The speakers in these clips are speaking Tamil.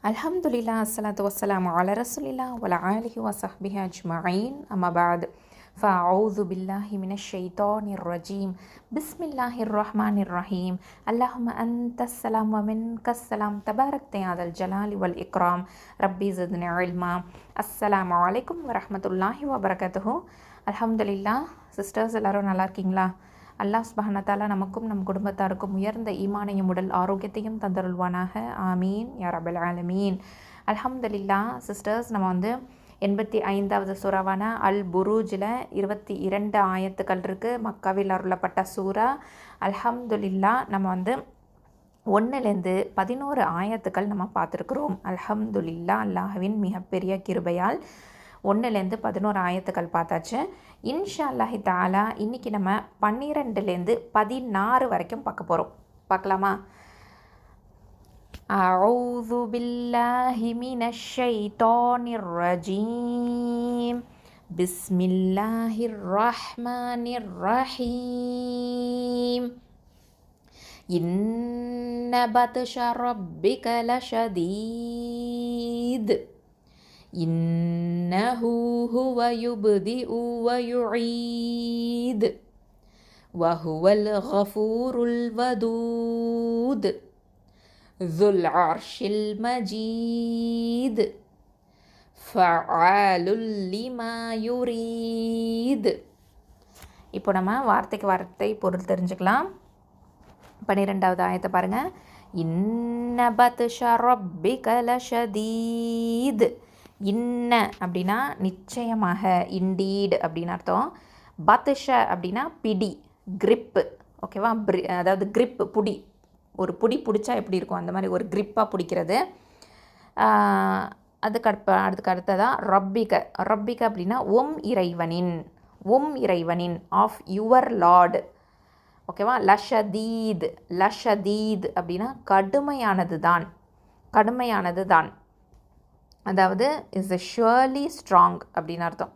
அல்ஹம்துலில்லா அஸ்ஸலாத்து வஸ்ஸலாமு அலா ரசூலில்லா வல ஆலிஹி வஸஹ்பிஹி அஜ்மஈன் அம்மா பஅத் ஃபஅஊது பில்லாஹி மினஷ் ஷைத்தானிர் ரஜீம் பிஸ்மில்லாஹிர் ரஹ்மானிர் ரஹீம் அல்லாஹும்ம அன்தஸ் ஸலாம் வ மின்கஸ் ஸலாம் தபாரக்த யா தல் ஜலாலி வல் இக்ராம் ரப்பி ஸித்னி இல்மா. அஸ்ஸலாமு அலைக்கும் வரஹ்மத்துல்லாஹி வ பரகாத்துஹு. அல்ஹம்துலில்லா சிஸ்டர்ஸ் எல்லாரும் நல்லா இருக்கீங்களா? அல்லாஹ் சுப்ஹானஹு வ தஆலா நமக்கும் நம் குடும்பத்தாருக்கும் உயர்ந்த ஈமானையும் உடல் ஆரோக்கியத்தையும் தந்தருள்வானாக. ஆமீன் யா ரப்பல் ஆலமீன். அல்ஹம்துலில்லா சிஸ்டர்ஸ், நம்ம 85வது சூறாவான அல் புரூஜில் 22 ஆயத்துக்கள் இருக்குது. மக்காவில் அருளப்பட்ட சூறா. அல்ஹம்துலில்லா நம்ம 1லேருந்து 11 ஆயத்துக்கள் நம்ம பார்த்துருக்குறோம். அல்ஹம்துலில்லா அல்லாஹ்வின் மிகப்பெரிய கிருபையால் 1லேருந்து 11 ஆயத்துக்கள் பார்த்தாச்சு. இன்ஷா அல்லாஹி தாலா இன்றைக்கி நம்ம 12லேருந்து 16 வரைக்கும் பார்க்க போகிறோம். பார்க்கலாமா? அஊது பில்லாஹி மினஷ் ஷைத்தானிர் ரஜீம் பிஸ்மில்லாஹிர் ரஹ்மானிர் ரஹீம். இன்ன பத்ஷ ரப்பிக லஷதீத் இன்னஹு ஹுவ யுப்திஉ வ யுஈத் வ ஹுவல் கஃபூருல் வதூத் ذுல் அர்ஷில் மஜீத் ஃபஅலுல் லிமா யுரீத். இப்போ நம்ம வார்த்தைக்கு வார்த்தை பொருள் தெரிஞ்சுக்கலாம். 12வது ஆயத்தை பாருங்கள். இன்ன பத்ஷ ரப்பிக லஷதீத். இன்ன அப்படின்னா நிச்சயமாக, இண்டீட் அப்படின்னு அர்த்தம். பத்ஷ அப்படின்னா பிடி, கிரிப்பு. ஓகேவா? அதாவது கிரிப்பு, புடி. ஒரு புடி பிடிச்சா எப்படி இருக்கும் அந்த மாதிரி ஒரு கிரிப்பாக பிடிக்கிறது. அதுக்கு அடுத்ததான் ரப்பிக. ரப்பிக அப்படின்னா இறைவனின் ஆஃப் யுவர் லார்டு. ஓகேவா? லஷதீத். லஷதீத் அப்படின்னா கடுமையானது தான். அதாவது இஸ் எ ஷுவர்லி ஸ்ட்ராங் அப்படின்னு அர்த்தம்.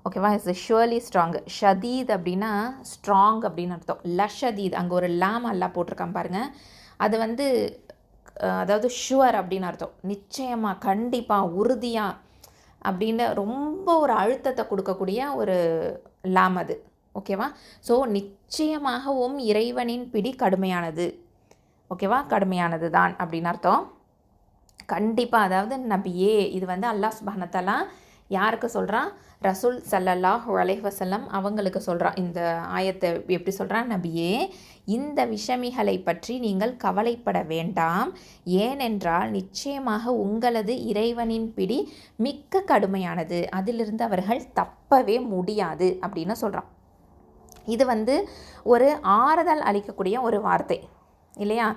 ஓகேவா? Is a surely strong. ஷதீத் அப்படின்னா ஸ்ட்ராங் அப்படின்னு அர்த்தம். லஷதீத், அங்கே ஒரு லாம் எல்லாம் போட்டிருக்கான் பாருங்கள். அது அதாவது ஷுவர் அப்படின்னு அர்த்தம். நிச்சயமாக, கண்டிப்பாக, உறுதியாக அப்படின்னு ரொம்ப ஒரு அழுத்தத்தை கொடுக்கக்கூடிய ஒரு லாம் அது. ஓகேவா? ஸோ நிச்சயமாக இறைவனின் பிடி கடுமையானது. ஓகேவா? கடுமையானது தான் அப்படின்னு அர்த்தம். கண்டிப்பாக, அதாவது நபியே, இது அல்லாஹ் சுப்ஹானஹு வ தஆலா யாருக்கு சொல்கிறான்? ரசூல் ஸல்லல்லாஹு அலைஹி வஸல்லம் அவங்களுக்கு சொல்கிறான். இந்த ஆயத்தை எப்படி சொல்கிறான்? நபியே, இந்த விஷமிகளை பற்றி நீங்கள் கவலைப்பட வேண்டாம். ஏனென்றால் நிச்சயமாக உங்களது இறைவனின் பிடி மிக்க கடுமையானது, அதிலிருந்து அவர்கள் தப்பவே முடியாது அப்படின்னு சொல்கிறான். இது ஒரு ஆறுதல் அளிக்கக்கூடிய ஒரு வார்த்தை இல்லையா?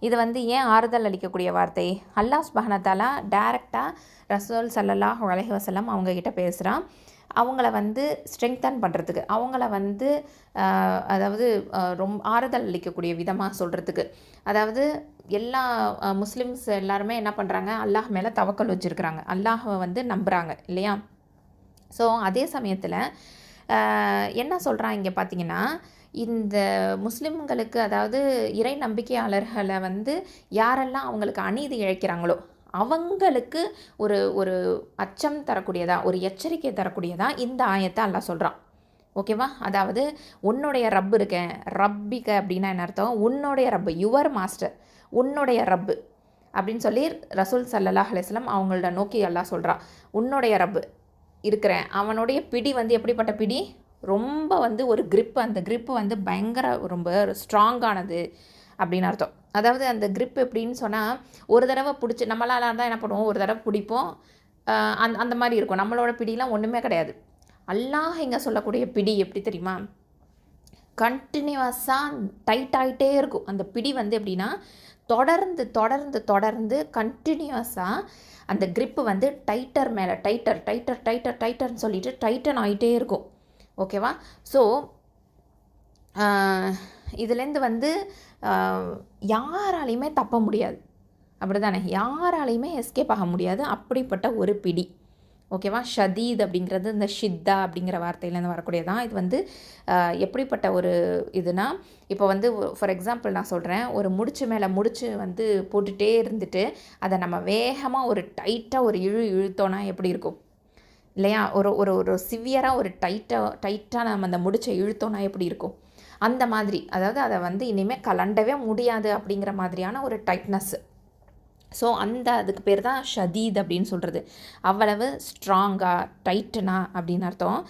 இது ஏன் ஆறுதல் அளிக்கக்கூடிய வார்த்தை? அல்லாஹ் சுப்ஹானஹு வ தஆலா டைரெக்டாக ரசூல் ஸல்லல்லாஹு அலைஹி வஸல்லம் அவங்கக்கிட்ட பேசுகிறான். அவங்கள ஸ்ட்ரெங்தன் பண்ணுறதுக்கு, அவங்கள அதாவது ரொம்ப ஆறுதல் அளிக்கக்கூடிய விதமாக சொல்கிறதுக்கு. அதாவது எல்லா முஸ்லிம்ஸ் எல்லாருமே என்ன பண்ணுறாங்க? அல்லாஹ் மேலே தவக்கல் வச்சுருக்கிறாங்க, அல்லாஹை நம்புகிறாங்க இல்லையா? ஸோ அதே சமயத்தில் என்ன சொல்கிறான் இங்கே பார்த்தீங்கன்னா, இந்த முஸ்லிம்களுக்கு, அதாவது இறை நம்பிக்கையாளர்களை யாரெல்லாம் அவங்களுக்கு அநீதி இழைக்கிறாங்களோ அவங்களுக்கு ஒரு ஒரு அச்சம் தரக்கூடியதா, ஒரு எச்சரிக்கை தரக்கூடியதா இந்த ஆயத்தை அல்லாஹ் சொல்கிறான். ஓகேவா? அதாவது உன்னுடைய ரப்பு இருக்கேன், ரப்பிக அப்படின்னா என்ன அர்த்தம்? உன்னுடைய ரப்பு, யுவர் மாஸ்டர், உன்னுடைய ரப்பு அப்படின்னு சொல்லி ரசூல் ஸல்லல்லாஹு அலைஹி வஸல்லம் அவங்கள நோக்கி அல்லாஹ் சொல்கிறான். உன்னுடைய ரப்பு இருக்கிறேன், அவனுடைய பிடி எப்படிப்பட்ட பிடி? ரொம்ப ஒரு கிரிப்பு. அந்த கிரிப்பு பயங்கர ரொம்ப ஸ்ட்ராங்கானது அப்படின்னு அர்த்தம். அதாவது அந்த கிரிப் எப்படின்னு சொன்னால், ஒரு தடவை பிடிச்சி, நம்மளால தான் என்ன பண்ணுவோம், ஒரு தடவை பிடிப்போம், அந்த மாதிரி இருக்கும். நம்மளோட பிடிலாம் ஒன்றுமே கிடையாது. அல்லாஹ் இங்கே சொல்லக்கூடிய பிடி எப்படி தெரியுமா? கண்டினியூவஸாக டைட் ஆகிட்டே இருக்கும். அந்த பிடி எப்படின்னா தொடர்ந்து தொடர்ந்து தொடர்ந்து கண்டினியூவஸாக அந்த கிரிப்பு டைட்டர் மேலே டைட்டர்னு சொல்லிட்டு டைட்டன் ஆகிட்டே இருக்கும். ஓகேவா? ஸோ இதுலேருந்து யாராலையுமே தப்ப முடியாது. அப்படி தானே? யாராலையுமே எஸ்கேப் ஆக முடியாது. அப்படிப்பட்ட ஒரு பிடி. ஓகேவா. ஷதீத் அப்படிங்கிறது இந்த ஷித்தா அப்படிங்கிற வார்த்தையிலேருந்து வரக்கூடியதான். இது வந்து எப்படிப்பட்ட ஒரு இதுனா, இப்போ வந்து ஃபார் எக்ஸாம்பிள் நான் சொல்கிறேன், ஒரு முடிச்சு மேலே முடிச்சு வந்து போட்டுகிட்டே இருந்துட்டு அதை நம்ம வேகமாக ஒரு டைட்டாக ஒரு இழுத்தோன்னா எப்படி இருக்கும் இல்லையா. ஒரு ஒரு ஒரு சிவியராக ஒரு டைட்டாக நம்ம அந்த முடிச்சை இழுத்தோன்னா எப்படி இருக்கும் அந்த மாதிரி. அதாவது அதை வந்து இனிமேல் கலண்டவே முடியாது அப்படிங்கிற மாதிரியான ஒரு டைட்னஸ். ஸோ அதுக்கு பேர் தான் ஷதீத் அப்படின்னு சொல்கிறது. அவ்வளவு ஸ்ட்ராங்காக டைட்டனா அப்படின்னு அர்த்தம்.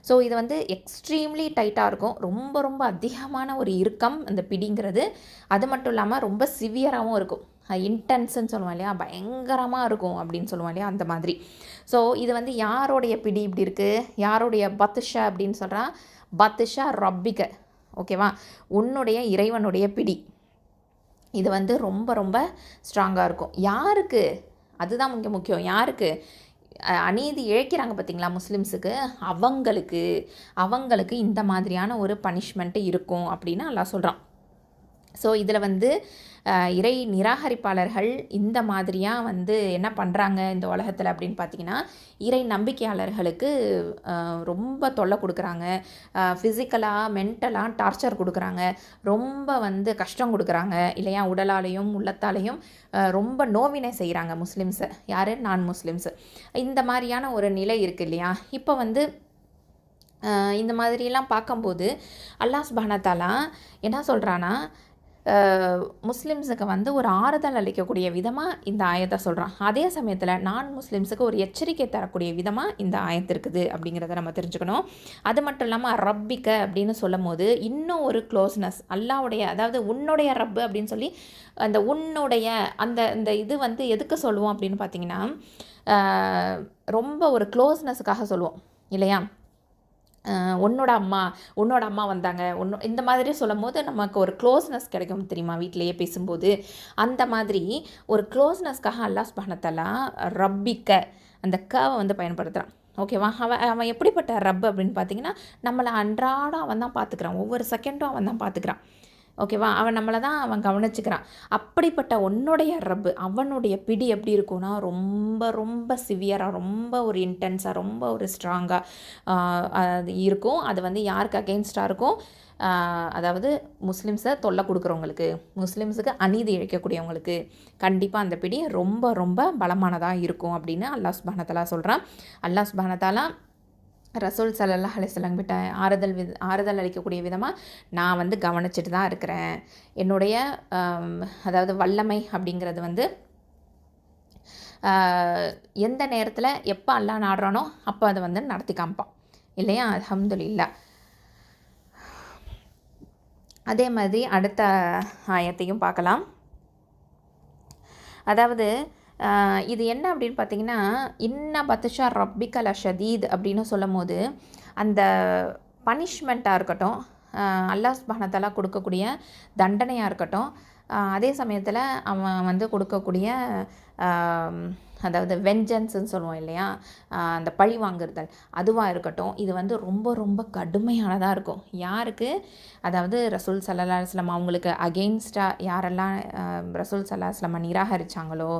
ஸோ இது வந்து எக்ஸ்ட்ரீம்லி டைட்டாக இருக்கும். ரொம்ப ரொம்ப அதிகமான ஒரு இறுக்கம் அந்த பிடிங்கிறது. அது மட்டும் இல்லாமல் ரொம்ப சிவியராகவும் இருக்கும். இன்டென்ஸ்ன்னு சொல்லுவோம் இல்லையா, பயங்கரமாக இருக்கும் அப்படின்னு சொல்லுவோம் இல்லையா, அந்த மாதிரி. ஸோ இது வந்து யாருடைய பிடி இப்படி இருக்குது, யாருடைய பத்துஷா அப்படின்னு சொல்கிறான், பத்துஷா ரப்பிக்க. ஓகேவா, உன்னுடைய இறைவனுடைய பிடி இது வந்து ரொம்ப ரொம்ப ஸ்ட்ராங்காக இருக்கும். யாருக்கு, அதுதான் முக்கியம். யாருக்கு அநீதி இழைக்கிறாங்க பார்த்தீங்களா முஸ்லீம்ஸுக்கு, அவங்களுக்கு இந்த மாதிரியான ஒரு பனிஷ்மெண்ட்டு இருக்கும் அப்படின்னு அல்லாஹ் சொல்கிறான். ஸோ இதில் வந்து இறை நிராகரிப்பாளர்கள் இந்த மாதிரியாக வந்து என்ன பண்ணுறாங்க இந்த உலகத்தில் அப்படின்னு பார்த்தீங்கன்னா, இறை நம்பிக்கையாளர்களுக்கு ரொம்ப தொல்லை கொடுக்குறாங்க. ஃபிசிக்கலாக மென்டலாக டார்ச்சர் கொடுக்குறாங்க. ரொம்ப வந்து கஷ்டம் கொடுக்குறாங்க இல்லையா. உடலாலையும் உள்ளத்தாலையும் ரொம்ப நோவினை செய்கிறாங்க முஸ்லீம்ஸை. யார், நான் முஸ்லீம்ஸு. இந்த மாதிரியான ஒரு நிலை இருக்குது இல்லையா. இப்போ வந்து இந்த மாதிரிலாம் பார்க்கும்போது அல்லாஹ் சுப்ஹானஹு வ தஆலா என்ன சொல்கிறான்னா, முஸ்லீம்ஸுக்கு வந்து ஒரு ஆறுதல் அளிக்கக்கூடிய விதமாக இந்த ஆயத்தை சொல்கிறான். அதே சமயத்தில் நான் முஸ்லீம்ஸுக்கு ஒரு எச்சரிக்கை தரக்கூடிய விதமாக இந்த ஆயத்து இருக்குது அப்படிங்கிறத நம்ம தெரிஞ்சுக்கணும். அது மட்டும் இல்லாமல் ரப்பிக்க அப்படின்னு சொல்லும் போது இன்னும் ஒரு க்ளோஸ்னஸ் அல்லாவுடைய, அதாவது உன்னுடைய ரப்பு அப்படின்னு சொல்லி அந்த உன்னுடைய அந்த இது வந்து எதுக்கு சொல்லுவோம் அப்படின்னு பார்த்தீங்கன்னா, ரொம்ப ஒரு க்ளோஸ்னஸுக்காக சொல்லுவோம் இல்லையா. உன்னோட அம்மா வந்தாங்க, இந்த மாதிரி சொல்லும் போது நமக்கு ஒரு க்ளோஸ்னஸ் கிடைக்கும் தெரியுமா, வீட்டிலையே பேசும்போது. அந்த மாதிரி ஒரு க்ளோஸ்னஸ்க்காக அல்லாஹ் சுப்ஹானஹு வ தஆலா ரப்பிக்க அந்த கவை வந்து பயன்படுத்துகிறான். ஓகேவா. அவன் எப்படிப்பட்ட ரப் அப்படின்னு பார்த்தீங்கன்னா, நம்மளை அன்றாடம் அவன் தான் பார்த்துக்கிறான். ஒவ்வொரு செகண்டும் அவன் தான் பார்த்துக்கிறான். ஓகேவா. அவன் கவனிச்சுக்கிறான். அப்படிப்பட்ட உன்னுடைய ரப்பு, அவனுடைய பிடி எப்படி இருக்கும்னா ரொம்ப ரொம்ப சிவியராக, ரொம்ப ஒரு இன்டென்ஸாக, ரொம்ப ஒரு ஸ்ட்ராங்காக அது இருக்கும். அது வந்து யாருக்கு அகெயின்ஸ்டாக இருக்கும், அதாவது முஸ்லீம்ஸை தொல்லை கொடுக்குறவங்களுக்கு, முஸ்லீம்ஸுக்கு அநீதி இழைக்கக்கூடியவங்களுக்கு கண்டிப்பாக அந்த பிடி ரொம்ப ரொம்ப பலமானதாக இருக்கும் அப்படின்னு அல்லாஹ் சுப்ஹானஹு வ தஆலா சொல்கிறான். அல்லாஹ் சுப்ஹானஹு வ தஆலா ரசூல் ஸல்லல்லாஹு அலைஹி வஸல்லம் கிட்ட ஆறுதல் அளிக்கக்கூடிய விதமாக நான் வந்து கவனிச்சிட்டு தான் இருக்கிறேன். என்னுடைய அதாவது வல்லமை அப்படிங்கிறது வந்து எந்த நேரத்தில் எப்போ அல்லாஹ் நாடுறானோ அப்போ அதை வந்து நடத்தி காமிப்பான் இல்லையா. அல்ஹம்துலில்லாஹ். அதே மாதிரி அடுத்த ஆயத்தையும் பார்க்கலாம். அதாவது இது என்ன அப்படின்னு பார்த்தீங்கன்னா, இன்ன பத்ஷா ரப்பிக்க லஷதீத் அப்படின்னு சொல்லும் போது அந்த பனிஷ்மெண்ட்டாக இருக்கட்டும், அல்லாஹ் சுப்ஹானஹு வ தஆலா கொடுக்கக்கூடிய தண்டனையாக இருக்கட்டும், அதே சமயத்தில் அவன் வந்து கொடுக்கக்கூடிய அதாவது வெஞ்சன்ஸ்ன்னு சொல்லுவோம் இல்லையா, அந்த பழி வாங்குறுதல் அதுவாக இருக்கட்டும், இது வந்து ரொம்ப ரொம்ப கடுமையானதாக இருக்கும். யாருக்கு, அதாவது ரசூல் ஸல்லல்லாஹு அலைஹி வஸல்லம் அவங்களுக்கு அகெயின்ஸ்டாக யாரெல்லாம் ரசூல் ஸல்லல்லாஹு அலைஹி வஸல்லம் நிராகரித்தாங்களோ,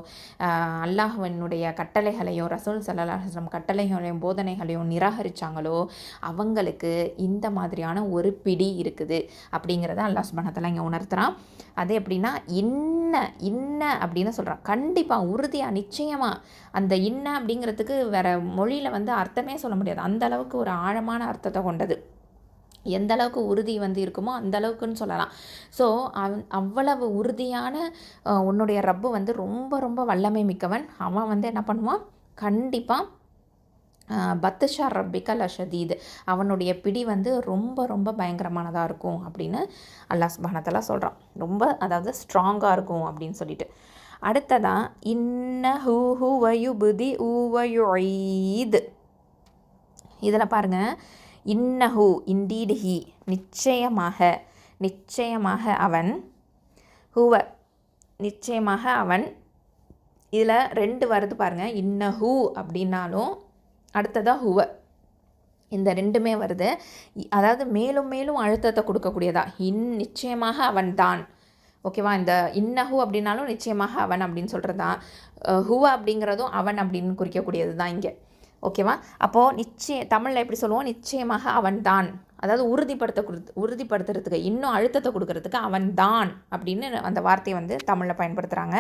அல்லாஹ்வினுடைய கட்டளைகளையும் ரசூல் ஸல்லல்லாஹு அலைஹி வஸல்லம் கட்டளைகளையும் போதனைகளையும் நிராகரித்தாங்களோ அவங்களுக்கு இந்த மாதிரியான ஒரு பிடி இருக்குது அப்படிங்கிறத அல்லாஹ் சுப்ஹானஹு வ தஆலா இங்கே உணர்த்துறான். அது எப்படின்னா, இன்ன அப்படின்னு சொல்கிறான். கண்டிப்பாக, உறுதியாக, நிச்சயமாக. அந்த இன்ன அப்படிங்கிறதுக்கு வேறு மொழியில் வந்து அர்த்தமே சொல்ல முடியாது. அந்த அளவுக்கு ஒரு ஆழமான அர்த்தத்தை கொண்டது. எந்த அளவுக்கு உறுதி வந்து இருக்குமோ அந்த அளவுக்குன்னு சொல்லலாம். ஸோ அவ்வளவு உறுதியான உன்னுடைய ரப்பு வந்து ரொம்ப ரொம்ப வல்லமை மிக்கவன். அவன் வந்து என்ன பண்ணுவான், கண்டிப்பாக பத்ஷா ரப்பிக்க லஷதீத், அவனுடைய பிடி வந்து ரொம்ப ரொம்ப பயங்கரமானதாக இருக்கும் அப்படின்னு அல்லாஹ் சுப்ஹானஹு வ தஆலா சொல்கிறான். ரொம்ப, அதாவது ஸ்ட்ராங்காக இருக்கும் அப்படின்னு சொல்லிட்டு. அடுத்ததான் இன்னஹு ஹுவ யுப்திஉ வ யுஈத். இதில் பாருங்கள், இன்னஹு, இன்டீட் ஹி, நிச்சயமாக அவன், ஹுவ நிச்சயமாக அவன். இதில் ரெண்டு வருது பாருங்கள், இன்னஹு அப்படின்னாலும் அடுத்ததாக ஹுவ, இந்த ரெண்டுமே வருது. அதாவது மேலும் மேலும் அழுத்தத்தை கொடுக்கக்கூடியதா. நிச்சயமாக அவன் தான். ஓகேவா. இந்த இன்னஹு அப்படின்னாலும் நிச்சயமாக அவன் அப்படின்னு சொல்கிறது தான். ஹுவ அப்படிங்கிறதும் அவன் அப்படின்னு குறிக்கக்கூடியது தான் இங்கே. ஓகேவா? அப்போது தமிழில் எப்படி சொல்லுவோம், நிச்சயமாக அவன்தான், அதாவது உறுதிப்படுத்துறதுக்கு இன்னும் அழுத்தத்தை கொடுக்கறதுக்கு அவன்தான் அப்படின்னு அந்த வார்த்தையை வந்து தமிழில் பயன்படுத்துகிறாங்க.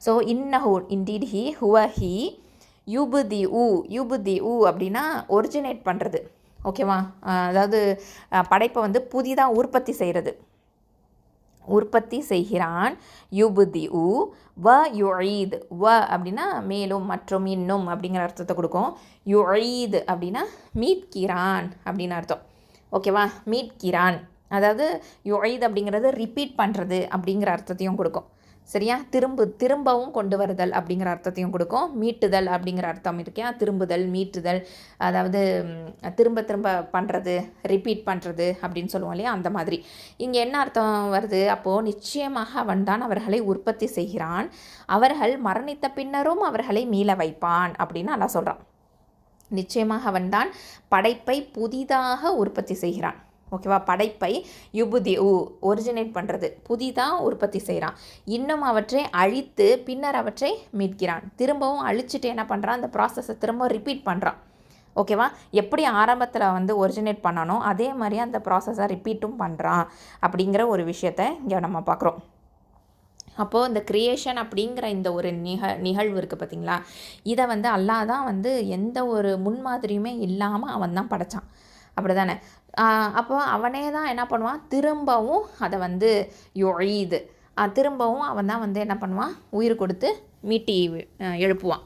ஸோ இன்னஹு இன்டீட் ஹி, ஹுவ ஹி, யுபுதி உ அப்படின்னா ஒரிஜினேட் பண்ணுறது. ஓகேவா? அதாவது படைப்பை வந்து புதிதாக உற்பத்தி செய்கிறான். யுபுதி உ வ யுஈத், வ அப்படின்னா மேலும் மற்றும் இன்னும் அப்படிங்கிற அர்த்தத்தை கொடுக்கும். யுஈத் அப்படின்னா மீட்கிறான் அப்படின்னு அர்த்தம். ஓகேவா? மீட்கிறான், அதாவது யுஈத் அப்படிங்கிறது ரிப்பீட் பண்ணுறது அப்படிங்கிற அர்த்தத்தையும் கொடுக்கும். சரியா? திரும்பவும் கொண்டு வருதல் அப்படிங்கிற அர்த்தத்தையும் கொடுக்கும். மீட்டுதல் அப்படிங்கிற அர்த்தம் இருக்கியா, திரும்புதல், மீட்டுதல், அதாவது திரும்ப பண்ணுறது, ரிப்பீட் பண்ணுறது அப்படின்னு சொல்லுவோம் இல்லையா, அந்த மாதிரி. இங்கே என்ன அர்த்தம் வருது? அப்போது நிச்சயமாக அவன்தான் அவர்களை உற்பத்தி செய்கிறான், அவர்கள் மரணித்த பின்னரும் அவர்களை மீள வைப்பான் அப்படின்னு அல்லாஹ் சொல்கிறான். நிச்சயமாக அவன்தான் படைப்பை புதிதாக உற்பத்தி செய்கிறான். ஓகேவா? படைப்பை யுபுதி ஒரிஜினேட் பண்ணுறது, புதிதாக உற்பத்தி செய்கிறான். இன்னும் அவற்றை அழித்து பின்னர் அவற்றை மீட்கிறான். திரும்பவும் அழிச்சிட்டு என்ன பண்ணுறான், அந்த ப்ராசஸை திரும்ப ரிப்பீட் பண்ணுறான். ஓகேவா? எப்படி ஆரம்பத்தில் வந்து ஒரிஜினேட் பண்ணானோ அதே மாதிரி அந்த ப்ராசஸை ரிப்பீட்டும் பண்ணுறான் அப்படிங்கிற ஒரு விஷயத்தை இங்கே நம்ம பார்க்குறோம். அப்போது இந்த க்ரியேஷன் அப்படிங்கிற இந்த ஒரு நிகழ்வு இருக்குது பார்த்திங்களா, இதை வந்து அல்லாஹ் தான் வந்து எந்த ஒரு முன்மாதிரியுமே இல்லாமல் அவன் தான் படைத்தான். அப்படி தானே? அப்போ அவனே தான் என்ன பண்ணுவான், திரும்பவும் அதை வந்து யுஈத், திரும்பவும் அவன் தான் வந்து என்ன பண்ணுவான், உயிர் கொடுத்து மீட்டி எழுப்புவான்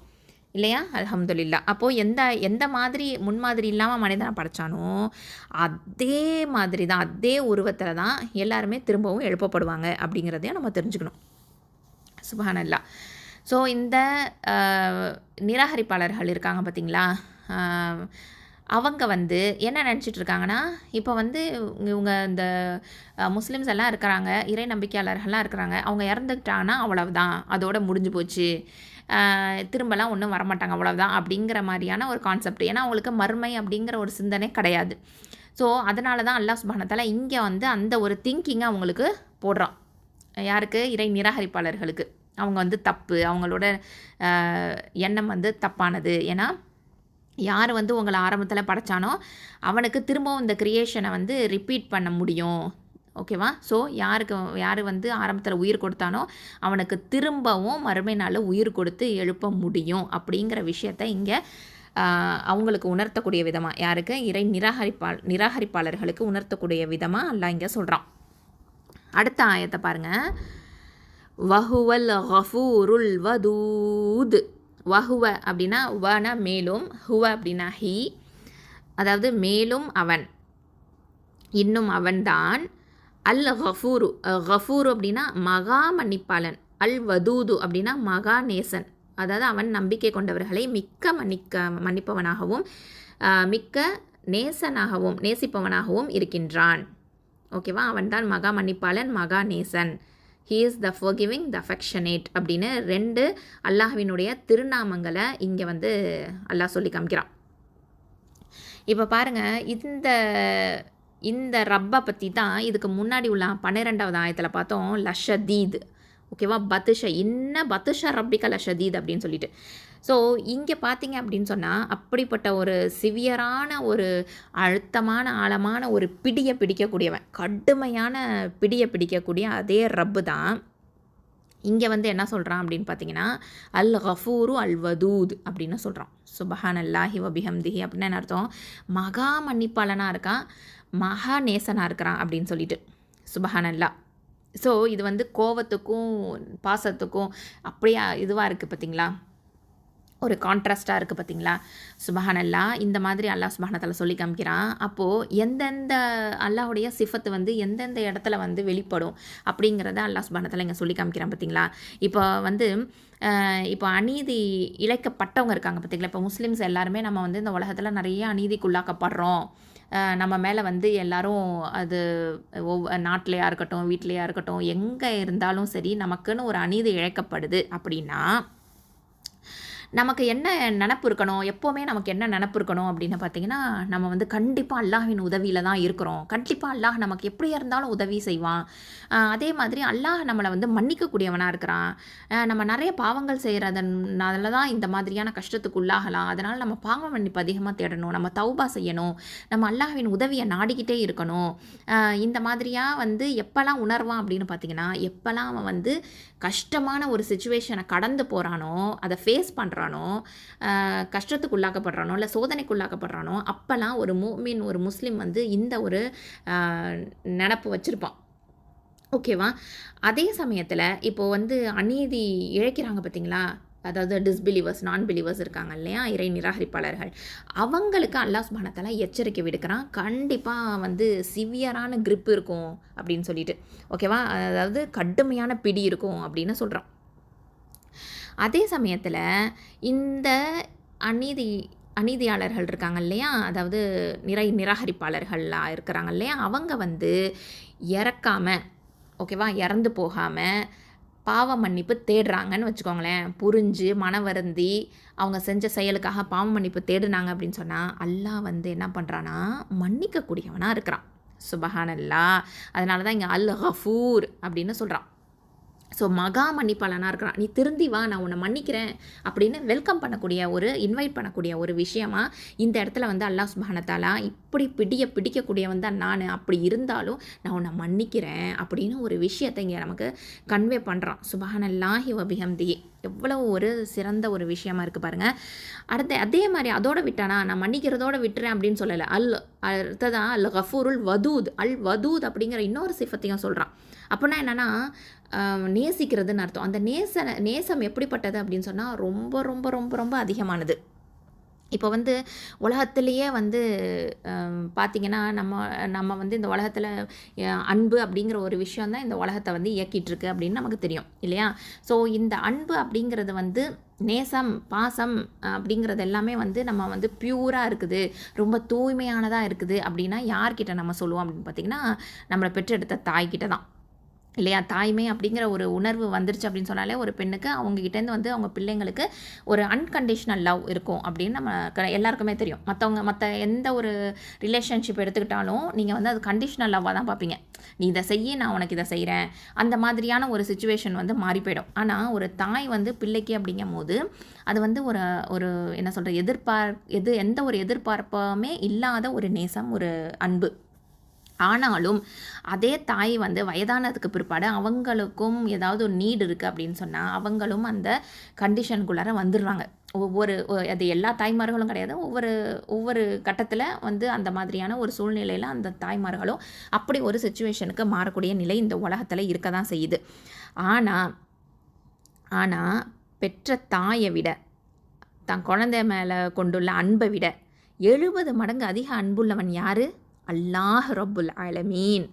இல்லையா? அல்ஹம்துலில்லாஹ். அப்போது எந்த மாதிரி முன்மாதிரி இல்லாமல் மனிதனை படைச்சானோ அதே மாதிரி தான், அதே உருவத்தில் தான் எல்லாருமே திரும்பவும் எழுப்பப்படுவாங்க அப்படிங்கிறதையும் நம்ம தெரிஞ்சுக்கணும். சுப்ஹானல்லாஹ். ஸோ இந்த நிராகரிப்பாளர்கள் இருக்காங்க பார்த்திங்களா, அவங்க வந்து என்ன நினச்சிட்டு இருக்காங்கன்னா, இப்போ வந்து இவங்க இந்த முஸ்லீம்ஸ் எல்லாம் இருக்கிறாங்க, இறை நம்பிக்கையாளர்கள்லாம் இருக்கிறாங்க, அவங்க இறந்துக்கிட்டாங்கன்னா அவ்வளவுதான், அதோட முடிஞ்சு போச்சு, திரும்பலாம் ஒன்றும் வரமாட்டாங்க அவ்வளவுதான் அப்படிங்கிற மாதிரியான ஒரு கான்செப்ட். ஏன்னா அவங்களுக்கு மறுமை அப்படிங்கிற ஒரு சிந்தனை கிடையாது. ஸோ அதனால தான் அல்லாஹ் சுப்ஹானஹு வ தஆலா இங்கே வந்து அந்த ஒரு திங்கிங்கை அவங்களுக்கு போடுறான். யாருக்கு? இறை நிராகரிப்பாளர்களுக்கு. அவங்க வந்து தப்பு, அவங்களோட எண்ணம் வந்து தப்பானது. ஏன்னா யார் வந்து உங்களை ஆரம்பத்தில் படைச்சானோ அவனுக்கு திரும்பவும் இந்த க்ரியேஷனை வந்து ரிப்பீட் பண்ண முடியும். ஓகேவா? ஸோ யார் வந்து ஆரம்பத்தில் உயிர் கொடுத்தானோ அவனுக்கு திரும்பவும் மறுமை நாளில் உயிர் கொடுத்து எழுப்ப முடியும் அப்படிங்கிற விஷயத்தை இங்கே அவங்களுக்கு உணர்த்தக்கூடிய விதமாக, யாருக்கு? இறை நிராகரிப்பாளர்களுக்கு உணர்த்தக்கூடிய விதமாக அல்லாஹ் இங்கே சொல்கிறான். அடுத்த ஆயத்தை பாருங்கள். வஹுவல் கஃபூருல் வதூத். வஹுவ அப்படின்னா வனா மேலும், ஹுவ அப்படின்னா ஹி, அதாவது மேலும் அவன், இன்னும் அவன்தான். அல் கஃபூரு, கஃபூரு அப்படின்னா மகா மன்னிப்பாளன். அல் வதூது அப்படின்னா மகா நேசன், அதாவது அவன் நம்பிக்கை கொண்டவர்களை மிக்க மன்னிப்பவனாகவும் மிக்க நேசிப்பவனாகவும் இருக்கின்றான். ஓகேவா? அவன்தான் மகா மன்னிப்பாளன், மகா நேசன். He is the forgiving, the affectionate அப்படின்னு 2 அல்லாஹ்வினுடைய திருநாமங்களை இங்கே வந்து அல்லாஹ் சொல்லி காமிக்கிறான். இப்போ பாருங்கள், இந்த ரப்பை பற்றி தான் இதுக்கு முன்னாடி உள்ள 12வது ஆயத்தில் பார்த்தோம், லஷதீத். ஓகேவா? பத்துஷ ரப்பிக்க லஷதீத் அப்படின்னு சொல்லிட்டு. ஸோ இங்கே பார்த்தீங்க அப்படின்னு சொன்னால் அப்படிப்பட்ட ஒரு சிவியரான ஒரு அழுத்தமான ஆழமான ஒரு பிடியை பிடிக்கக்கூடியவன், கடுமையான பிடியை பிடிக்கக்கூடிய அதே ரப்பு தான் இங்கே வந்து என்ன சொல்கிறான் அப்படின்னு பார்த்தீங்கன்னா, அல் கஃபூரு அல் வதூத் அப்படின்னு சொல்கிறான். சுபஹானல்லாஹி வபிஹம்திஹி அப்படின்னு என்ன அர்த்தம்? மகா மன்னிப்பாளனாக இருக்கான், மகா நேசனாக இருக்கிறான் அப்படின்னு சொல்லிட்டு. சுபஹானல்லாஹ். ஸோ இது வந்து கோவத்துக்கும் பாசத்துக்கும் அப்படியே இதுவாக இருக்குது பார்த்தீங்களா, ஒரு கான்ட்ராஸ்டாக இருக்குது பார்த்தீங்களா? சுபஹானல்லாஹ். இந்த மாதிரி அல்லாஹ் சுப்ஹானஹு வ தஆலா சொல்லி காமிக்கிறான். அப்போது எந்தெந்த அல்லாஹுடைய சிஃபத்து வந்து எந்தெந்த இடத்துல வந்து வெளிப்படும் அப்படிங்கிறத அல்லாஹ் சுப்ஹானஹு வ தஆலா இங்கே சொல்லி காமிக்கிறான் பார்த்தீங்களா? இப்போ அநீதி இழைக்கப்பட்டவங்க இருக்காங்க பார்த்தீங்களா? இப்போ முஸ்லீம்ஸ் எல்லாருமே நம்ம வந்து இந்த உலகத்தில் நிறைய அநீதிக்குள்ளாக்கப்படுறோம். நம்ம மேலே வந்து எல்லோரும் அது நாட்டிலையா இருக்கட்டும், வீட்டிலையா இருக்கட்டும், எங்கே இருந்தாலும் சரி நமக்குன்னு ஒரு அநீதி இழைக்கப்படுது அப்படின்னா நமக்கு என்ன நினப்பு இருக்கணும், எப்போவுமே நமக்கு என்ன நினப்பு இருக்கணும் அப்படின்னு பார்த்தீங்கன்னா, நம்ம வந்து கண்டிப்பாக அல்லாஹ்வின் உதவியில் தான் இருக்கிறோம். கண்டிப்பாக அல்லாஹ் நமக்கு எப்படியா இருந்தாலும் உதவி செய்வான். அதே மாதிரி அல்லாஹ் நம்மளை வந்து மன்னிக்கக்கூடியவனாக இருக்கிறான். நம்ம நிறைய பாவங்கள் செய்கிறதுனால தான் இந்த மாதிரியான கஷ்டத்துக்கு உள்ளாகலாம். அதனால் நம்ம பாவ மன்னிப்பு அதிகமாக தேடணும், நம்ம தௌபா செய்யணும், நம்ம அல்லாஹ்வின் உதவியை நாடிக்கிட்டே இருக்கணும். இந்த மாதிரியாக வந்து எப்போல்லாம் உணர்வான் அப்படின்னு பார்த்தீங்கன்னா, எப்போல்லாம் அவன் வந்து கஷ்டமான ஒரு சுச்சுவேஷனை கடந்து போகிறானோ, அதை ஃபேஸ் பண்ணுறானோ, கஷ்டத்துக்கு உள்ளாக்கப்படுறானோ இல்லை சோதனைக்கு உள்ளாக்கப்படுறானோ, அப்போல்லாம் ஒரு மூமின் ஒரு முஸ்லீம் வந்து இந்த ஒரு நினப்பு வச்சுருப்பான். ஓகேவா? அதே சமயத்தில் இப்போது வந்து அநீதி இழைக்கிறாங்க பார்த்தீங்களா, அதாவது டிஸ்பிலீவர்ஸ், நான் பிலீவர்ஸ் இருக்காங்க இல்லையா, இறை நிராகரிப்பாளர்கள், அவங்களுக்கு அல்லாஹ் சுப்ஹானஹு வ தஆலா எச்சரிக்கை விடுக்கிறான். கண்டிப்பாக வந்து சிவியரான கிரிப் இருக்கும் அப்படின்னு சொல்லிட்டு. ஓகேவா? அதாவது கடுமையான பிடி இருக்கும் அப்படின்னு சொல்கிறான். அதே சமயத்தில் இந்த அநீதியாளர்கள் இருக்காங்க இல்லையா, அதாவது நிராகரிப்பாளர்களாக இருக்கிறாங்க இல்லையா, அவங்க வந்து இறக்காமல், ஓகேவா, இறந்து போகாமல் பாவ மன்னிப்பு தேடுறாங்கன்னு வச்சுக்கோங்களேன். புரிஞ்சு மன வருந்தி அவங்க செஞ்ச செயலுக்காக பாவ மன்னிப்பு தேடுனாங்க அப்படின்னு சொன்னால், அல்லாஹ் வந்து என்ன பண்ணுறான்னா மன்னிக்கக்கூடியவனாக இருக்கிறான். சுபஹானல்லாஹ். அதனால தான் இங்கே அல் கஃபூர் அப்படின்னு சொல்கிறான். ஸோ மகா மன்னிப்பாளனாக இருக்கிறான். நீ திருந்தி வா, நான் உன்னை மன்னிக்கிறேன் அப்படின்னு வெல்கம் பண்ணக்கூடிய இன்வைட் பண்ணக்கூடிய ஒரு விஷயமா இந்த இடத்துல வந்து அல்லாஹ் சுப்ஹானஹு வ தஆலா இப்படி பிடிக்கக்கூடியவன் தான் நான், அப்படி இருந்தாலும் நான் உன்னை மன்னிக்கிறேன் அப்படின்னு ஒரு விஷயத்தை இங்கே நமக்கு கன்வே பண்ணுறான். சுப்ஹானல்லாஹி வ பிஹம்திஹி. எவ்வளோ ஒரு சிறந்த ஒரு விஷயமா இருக்குது பாருங்கள். அதே மாதிரி அதோட விட்டானா, நான் மன்னிக்கிறதோட விட்டுறேன் அப்படின்னு சொல்லலை. அடுத்ததான் அல் கஃபூருல் வதூத். அல் வதூத் அப்படிங்கிற இன்னொரு சிஃபத்தையும் சொல்கிறான். அப்படின்னா என்னென்னா, நேசிக்கிறதுன்னு அர்த்தம். அந்த நேசம் எப்படிப்பட்டது அப்படின்னு சொன்னால் ரொம்ப ரொம்ப ரொம்ப ரொம்ப அதிகமானது. இப்போ வந்து உலகத்திலேயே வந்து பார்த்திங்கன்னா, நம்ம வந்து இந்த உலகத்தில் அன்பு அப்படிங்கிற ஒரு விஷயம் தான் இந்த உலகத்தை வந்து இயக்கிட்டுருக்கு அப்படின்னு நமக்கு தெரியும் இல்லையா? ஸோ இந்த அன்பு அப்படிங்கிறது வந்து நேசம், பாசம் அப்படிங்கிறது எல்லாமே வந்து நம்ம வந்து பியூராக இருக்குது, ரொம்ப தூய்மையானதாக இருக்குது அப்படின்னா யார்கிட்ட நம்ம சொல்லுவோம் அப்படின்னு பார்த்திங்கன்னா, நம்மளை பெற்றெடுத்த தாய்கிட்ட தான் இல்லையா? தாய்மை அப்படிங்கிற ஒரு உணர்வு வந்துருச்சு அப்படின்னு சொன்னாலே ஒரு பெண்ணுக்கு அவங்ககிட்டேருந்து வந்து அவங்க பிள்ளைங்களுக்கு ஒரு அன்கண்டிஷ்னல் லவ் இருக்கும் அப்படின்னு நம்ம எல்லாருக்குமே தெரியும். மற்ற எந்த ஒரு ரிலேஷன்ஷிப் எடுத்துக்கிட்டாலும் நீங்கள் வந்து அது கண்டிஷ்னல் லவ்வாக தான் பார்ப்பீங்க. நீ இதை செய்ய, நான் உனக்கு இதை செய்கிறேன், அந்த மாதிரியான ஒரு சிச்சுவேஷன் வந்து மாறி போயிடும். ஆனால் ஒரு தாய் வந்து பிள்ளைக்கு அப்படிங்கும் போது அது வந்து ஒரு என்ன சொல்கிற எந்த ஒரு எதிர்பார்ப்புமே இல்லாத ஒரு நேசம், ஒரு அன்பு. ஆனாலும் அதே தாய் வந்து வயதானதுக்கு பிற்பாடு அவங்களுக்கும் ஏதாவது ஒரு நீடு இருக்குது அப்படின்னு சொன்னால் அவங்களும் அந்த கண்டிஷனுக்குள்ளார வந்துடுறாங்க. அது எல்லா தாய்மார்களும் கிடையாது, ஒவ்வொரு கட்டத்தில் வந்து அந்த மாதிரியான ஒரு சூழ்நிலையில் அந்த தாய்மார்களும் அப்படி ஒரு சிச்சுவேஷனுக்கு மாறக்கூடிய நிலை இந்த உலகத்தில் இருக்க தான் செய்யுது. ஆனால் பெற்ற தாயை விட, தன் குழந்தை மேலே கொண்டுள்ள அன்பை விட 70 மடங்கு அதிக அன்புள்ளவன் யார்? அல்லாஹ் ரப்புல் ஆலமீன்.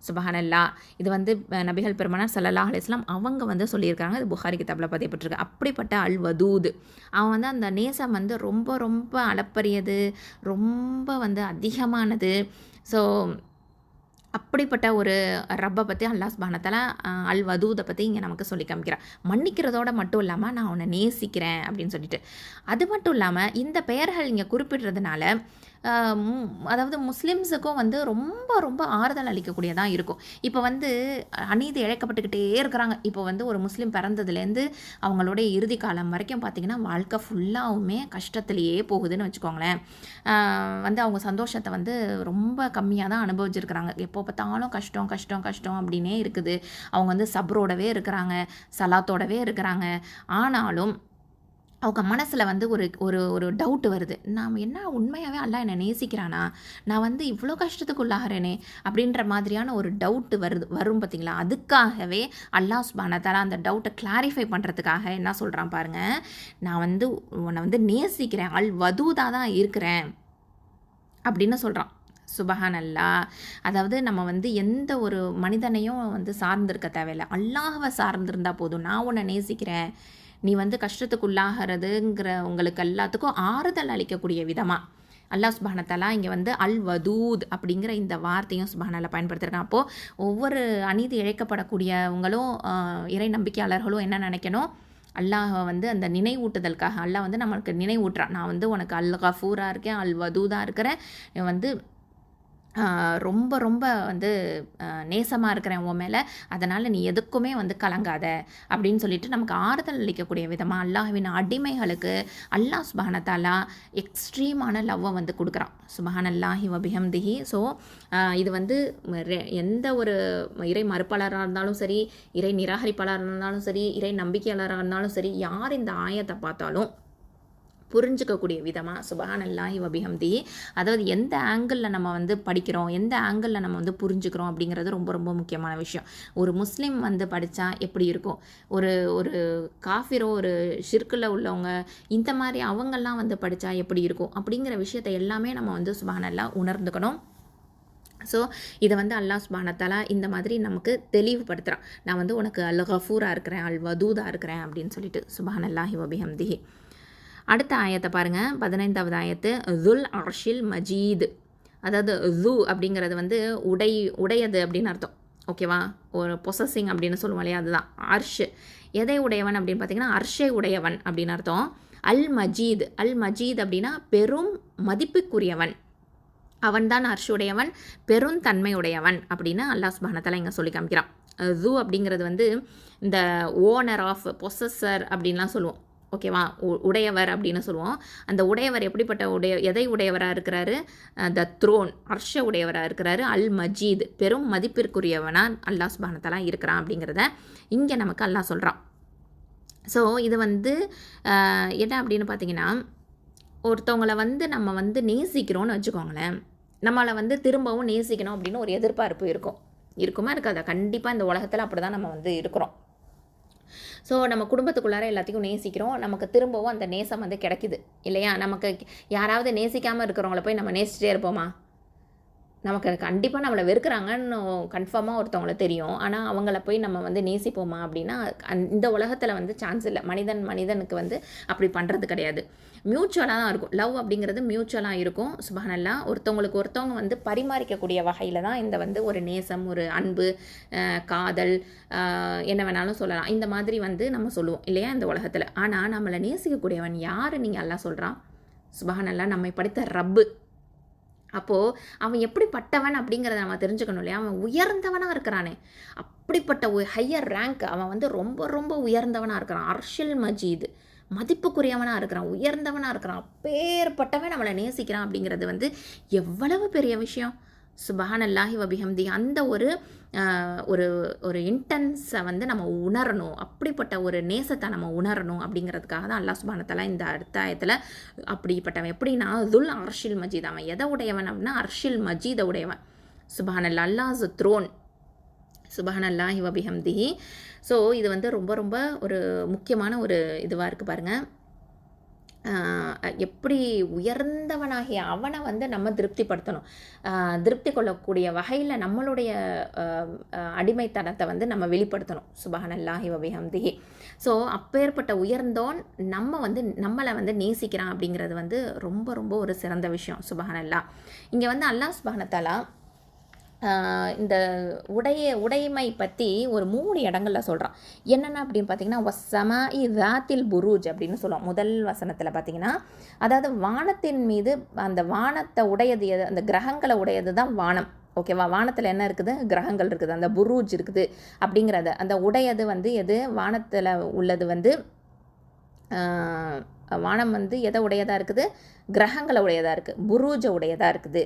சுபஹானல்லாஹ். இது வந்து நபிகள் பெருமானார் ஸல்லல்லாஹு அலைஹி வஸல்லம் அவங்க வந்து சொல்லியிருக்காங்க. இது புகாரி கிதாபில் பதியப்பட்டிருக்கு. அப்படிப்பட்ட அல் வதூத், அவன் வந்து அந்த நேசம் வந்து ரொம்ப ரொம்ப அளப்பரியது, ரொம்ப வந்து அதிகமானது. ஸோ அப்படிப்பட்ட ஒரு ரப்பை பற்றி அல்லாஹ் சுப்ஹானஹு வ தஆலா அல் வதூதை பற்றி இங்கே நமக்கு சொல்லி காமிக்கிறான். மன்னிக்கிறதோட மட்டும் இல்லாமல் நான் உன்னை நேசிக்கிறேன் அப்படின்னு சொல்லிட்டு. அது மட்டும் இல்லாமல் இந்த பெயர்கள் இங்கே குறிப்பிடுறதுனால அதாவது முஸ்லிம்ஸுக்கும் வந்து ரொம்ப ரொம்ப ஆறுதல் அளிக்கக்கூடியதாக இருக்கும். இப்போ வந்து அநீதி இழைக்கப்பட்டுக்கிட்டே இருக்கிறாங்க. இப்போ வந்து ஒரு முஸ்லீம் பிறந்ததுலேருந்து அவங்களுடைய இறுதி காலம் வரைக்கும் பார்த்திங்கன்னா வாழ்க்கை ஃபுல்லாகவுமே கஷ்டத்துலேயே போகுதுன்னு வச்சுக்கோங்களேன். வந்து அவங்க சந்தோஷத்தை வந்து ரொம்ப கம்மியாக தான் அனுபவிச்சிருக்கிறாங்க. எப்போ பார்த்தாலும் கஷ்டம் கஷ்டம் கஷ்டம் அப்படின்னே இருக்குது. அவங்க வந்து சப்ரோடவே இருக்கிறாங்க, சலாத்தோடவே இருக்கிறாங்க. ஆனாலும் அவங்க மனசில் வந்து ஒரு டவுட் வருது. நாம் என்ன உண்மையாகவே அல்லாஹ் என்னை நேசிக்கிறானா, நான் வந்து இவ்வளோ கஷ்டத்துக்கு உள்ளாகிறேனே அப்படின்ற மாதிரியான ஒரு டவுட்டு வரும் பார்த்திங்களா. அதுக்காகவே அல்லாஹ் சுப்ஹானஹு வ தஆலா அந்த டவுட்டை கிளாரிஃபை பண்ணுறதுக்காக என்ன சொல்கிறான் பாருங்கள், நான் வந்து உன்னை வந்து நேசிக்கிறேன், அல் வதூதாக தான் இருக்கிறேன் அப்படின்னு சொல்கிறான். சுபஹானல்லாஹ். அதாவது நம்ம வந்து எந்த ஒரு மனிதனையும் வந்து சார்ந்திருக்க தேவையில்லை, அல்லாஹ்வை சார்ந்திருந்தால் போதும். நான் உன்னை நேசிக்கிறேன், நீ வந்து கஷ்டத்துக்குள்ளாகிறதுங்கிற உங்களுக்கு எல்லாத்துக்கும் ஆறுதல் அளிக்கக்கூடிய விதமாக அல்லாஹ் சுப்ஹானஹு வ தஆலா இங்கே வந்து அல் வதூத் அப்படிங்கிற இந்த வார்த்தையும் சுப்ஹானல்லாஹ் பயன்படுத்திருக்கான். அப்போது ஒவ்வொரு அநீதி இழைக்கப்படக்கூடியவங்களும் இறை நம்பிக்கையாளர்களும் என்ன நினைக்கணும், அல்லாஹை வந்து அந்த நினைவூட்டுதலுக்காக அல்லாஹ் வந்து நம்மளுக்கு நினைவூட்டுறான். நான் வந்து உனக்கு அல் கஃபூராக இருக்கேன், அல் வதூதாக இருக்கிறேன், வந்து ரொம்ப ரொம்ப வந்து நேசமாக இருக்கிறேன் உன் மேலே, அதனால் நீ எதுக்குமே வந்து கலங்காத அப்படின்னு சொல்லிட்டு நமக்கு ஆறுதல் அளிக்கக்கூடிய விதமாக அல்லாஹ்வின் அடிமைகளுக்கு அல்லாஹ் சுப்ஹானஹு தஆலா எக்ஸ்ட்ரீமான லவ்வை வந்து கொடுக்குறான். சுப்ஹானல்லாஹி வ பிஹம்திஹி. ஸோ இது வந்து எந்த ஒரு இறை மறுப்பாளராக இருந்தாலும் சரி, இறை நிராகரிப்பாளராக இருந்தாலும் சரி, இறை நம்பிக்கையாளராக இருந்தாலும் சரி, யார் இந்த ஆயத்தை பார்த்தாலும் புரிஞ்சிக்கக்கூடிய விதமாக சுப்ஹானல்லாஹி வ பிஹம்திஹி, அதாவது எந்த ஆங்கிளில் நம்ம வந்து படிக்கிறோம், எந்த ஆங்கிளில் நம்ம வந்து புரிஞ்சுக்கிறோம் அப்படிங்கிறது ரொம்ப ரொம்ப முக்கியமான விஷயம். ஒரு முஸ்லீம் வந்து படித்தா எப்படி இருக்கும், ஒரு ஒரு காஃபிரோ ஒரு ஷிர்கில் உள்ளவங்க இந்த மாதிரி அவங்கெல்லாம் வந்து படித்தா எப்படி இருக்கும் அப்படிங்கிற விஷயத்தை எல்லாமே நம்ம வந்து சுப்ஹானல்லாஹ் உணர்ந்துக்கணும். ஸோ இதை வந்து அல்லாஹ் சுப்ஹானஹு தஆலா இந்த மாதிரி நமக்கு தெளிவுபடுத்துகிறான். நான் வந்து உனக்கு அல் கஃபூராக இருக்கிறேன், அல் வதூதாக இருக்கிறேன் அப்படின்னு சொல்லிட்டு. சுப்ஹானல்லாஹி வ பிஹம்திஹி. அடுத்த ஆயத்தை பாருங்கள், 15வது ஆயத்து. துல் அர்ஷில் மஜீத். அதாவது ஜூ அப்படிங்கிறது வந்து உடையது அப்படின்னு அர்த்தம். ஓகேவா, ஒரு பொசஸிங் அப்படின்னு சொல்லுவோம் இல்லையா, அதுதான். அர்ஷ் எதை உடையவன் அப்படின்னு பார்த்தீங்கன்னா அர்ஷை உடையவன் அப்படின்னு அர்த்தம். அல் மஜீத், அல் மஜீத் அப்படின்னா பெரும் மதிப்புக்குரியவன், அவன்தான் அர்ஷுடையவன், பெருந்தன்மையுடையவன் அப்படின்னு அல்லாஹ் சுப்ஹானஹு தஆலா இங்கே சொல்லி காமிக்கிறான். ஜூ அப்படிங்கிறது வந்து இந்த ஓனர் ஆஃப், பொசஸர் அப்படின்லாம் சொல்லுவோம். ஓகேவா, உடையவர் அப்படின்னு சொல்லுவோம். அந்த உடையவர் எப்படிப்பட்ட எதை உடையவராக இருக்கிறாரு, த த்ரோன், அர்ஷ உடையவராக இருக்கிறாரு. அல் மஜீத், பெரும் மதிப்பிற்குரியவனாக அல்லாஹ் சுப்ஹானஹு தஆலா இருக்கிறான் அப்படிங்கிறத இங்கே நமக்கு அல்லாஹ் சொல்கிறான். ஸோ இது வந்து என்ன அப்படின்னு பார்த்தீங்கன்னா, ஒருத்தவங்களை வந்து நம்ம வந்து நேசிக்கிறோன்னு வச்சுக்கோங்களேன், நம்மளை வந்து திரும்பவும் நேசிக்கணும் அப்படின்னு ஒரு எதிர்பார்ப்பு இருக்குமா இருக்காதா? கண்டிப்பாக இந்த உலகத்தில் அப்படி தான் நம்ம வந்து இருக்கிறோம். ஸோ நம்ம குடும்பத்துக்குள்ளார எல்லாத்தையும் நேசிக்கிறோம், நமக்கு திரும்பவும் அந்த நேசம் வந்து கிடைக்குது இல்லையா? நமக்கு யாராவது நேசிக்காமல் இருக்கிறவங்கள போய் நம்ம நேசிச்சிட்டே இருப்போமா? நமக்கு கண்டிப்பாக நம்மளை வெறுக்கிறாங்கன்னு கன்ஃபார்மாக ஒருத்தவங்கள தெரியும். ஆனால் அவங்கள போய் நம்ம வந்து நேசிப்போமா அப்படின்னா இந்த உலகத்தில் வந்து சான்ஸ் இல்லை. மனிதனுக்கு வந்து அப்படி பண்ணுறது கிடையாது. மியூச்சுவலாக தான் இருக்கும். லவ் அப்படிங்கிறது மியூச்சுவலாக இருக்கும். சுப்ஹானல்லாஹ், ஒருத்தவங்க வந்து பரிமாறிக்கக்கூடிய வகையில் தான் இந்த வந்து ஒரு நேசம், ஒரு அன்பு, காதல், என்ன வேணாலும் சொல்லலாம். இந்த மாதிரி வந்து நம்ம சொல்லுவோம் இல்லையா இந்த உலகத்தில். ஆனால் நம்மளை நேசிக்கக்கூடியவன் யார் நீங்கள் எல்லாம் சொல்கிறான்? சுப்ஹானல்லாஹ், நம்மை படைத்த ரப்பு. அப்போது அவன் எப்படிப்பட்டவன் அப்படிங்கிறத நம்ம தெரிஞ்சுக்கணும் இல்லையா? அவன் உயர்ந்தவனாக இருக்கிறானே, அப்படிப்பட்ட ஹையர் ரேங்க், அவன் வந்து ரொம்ப ரொம்ப உயர்ந்தவனாக இருக்கிறான். அர்ஷில் மஜீத், மதிப்புக்குரியவனாக இருக்கிறான், உயர்ந்தவனாக இருக்கிறான். அப்பேற்பட்டவன் நம்மளை நேசிக்கிறான் அப்படிங்கிறது வந்து எவ்வளவு பெரிய விஷயம். சுப்ஹானல்லாஹி வ பிஹம்தி. அந்த ஒரு ஒரு ஒரு இன்டென்ஸை வந்து நம்ம உணரணும், அப்படிப்பட்ட ஒரு நேசத்தை நம்ம உணரணும் அப்படிங்கிறதுக்காக தான் அல்லாஹ் சுப்ஹானஹு தஆலா இந்த அடுத்த ஆயத்தில் அப்படிப்பட்டவன் எப்படின்னா துல் அர்ஷில் மஜீத், அவன் எதை உடையவன் அப்படின்னா அர்ஷில் மஜீதை உடையவன். சுப்ஹானல்லாஹ், அல்லாஹ் த்ரோன். சுப்ஹானல்லாஹி வ பிஹம்திஹி. ஸோ இது வந்து ரொம்ப ரொம்ப ஒரு முக்கியமான ஒரு இதுவாக இருக்குது பாருங்கள். எப்படி உயர்ந்தவனாகிய அவனை வந்து நம்ம திருப்திப்படுத்தணும், திருப்தி கொள்ளக்கூடிய வகையில் நம்மளுடைய அடிமைத்தனத்தை வந்து நம்ம வெளிப்படுத்தணும். சுப்ஹானல்லாஹி வ பிஹம்திஹி. ஸோ அப்பேற்பட்ட உயர்ந்தோன் நம்மளை வந்து நேசிக்கிறான் அப்படிங்கிறது வந்து ரொம்ப ரொம்ப ஒரு சிறந்த விஷயம். சுப்ஹானல்லாஹ். இங்கே வந்து அல்லாஹ் சுப்ஹானஹு தஆலா இந்த உடைமை பற்றி ஒரு 3 இடங்களில் சொல்கிறான். என்னென்ன அப்படின்னு பார்த்தீங்கன்னா, வஸ்ஸமாஇ ذاتில் புரூஜ் அப்படின்னு சொல்லுவோம். முதல் வசனத்தில் பார்த்தீங்கன்னா, அதாவது வானத்தின் மீது, அந்த வானத்தை உடையது எது, அந்த கிரகங்களை உடையது தான் வானம். ஓகேவா, வானத்தில் என்ன இருக்குது, கிரகங்கள் இருக்குது, அந்த புரூஜ் இருக்குது அப்படிங்கிறத, அந்த உடையது வந்து எது, வானத்தில் உள்ளது வந்து வானம் வந்து எதை உடையதாக இருக்குது, கிரகங்களை உடையதாக இருக்குது, புரூஜை உடையதாக இருக்குது.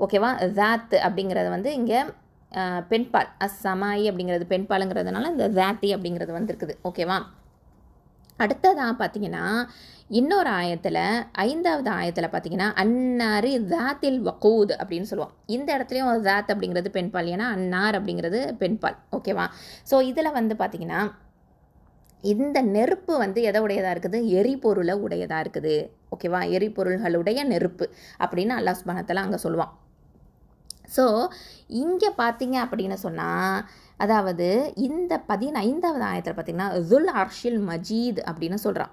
ஓகேவா, ஜாத் அப்படிங்கிறது வந்து இங்கே பெண்பால், அஸ்ஸமாயி அப்படிங்கிறது பெண்பாலுங்கிறதுனால இந்த ஜாத்தி அப்படிங்கிறது வந்துருக்குது. ஓகேவா, அடுத்ததாக பார்த்தீங்கன்னா இன்னொரு ஆயத்தில், 5வது ஆயத்தில் பார்த்தீங்கன்னா அன்னாரி ஜாத்தில் வகூத் அப்படின்னு சொல்லுவோம். இந்த இடத்துலையும் ஜாத் அப்படிங்கிறது பெண்பால், ஏன்னா அன்னார் அப்படிங்கிறது பெண்பால். ஓகேவா, ஸோ இதில் வந்து பார்த்திங்கன்னா இந்த நெருப்பு வந்து எதை உடையதாக இருக்குது, எரிபொருளை உடையதாக இருக்குது. ஓகேவா, எரிபொருள்களுடைய நெருப்பு அப்படின்னு அல்லாஹ் சுப்ஹானஹு தஆலா அங்கே சொல்லுவான். ஸோ இங்கே பார்த்தீங்க அப்படின்னு சொன்னால், அதாவது இந்த 15வது ஆயத்தில் பார்த்திங்கன்னா துல் அர்ஷில் மஜீத் அப்படின்னு சொல்கிறான்.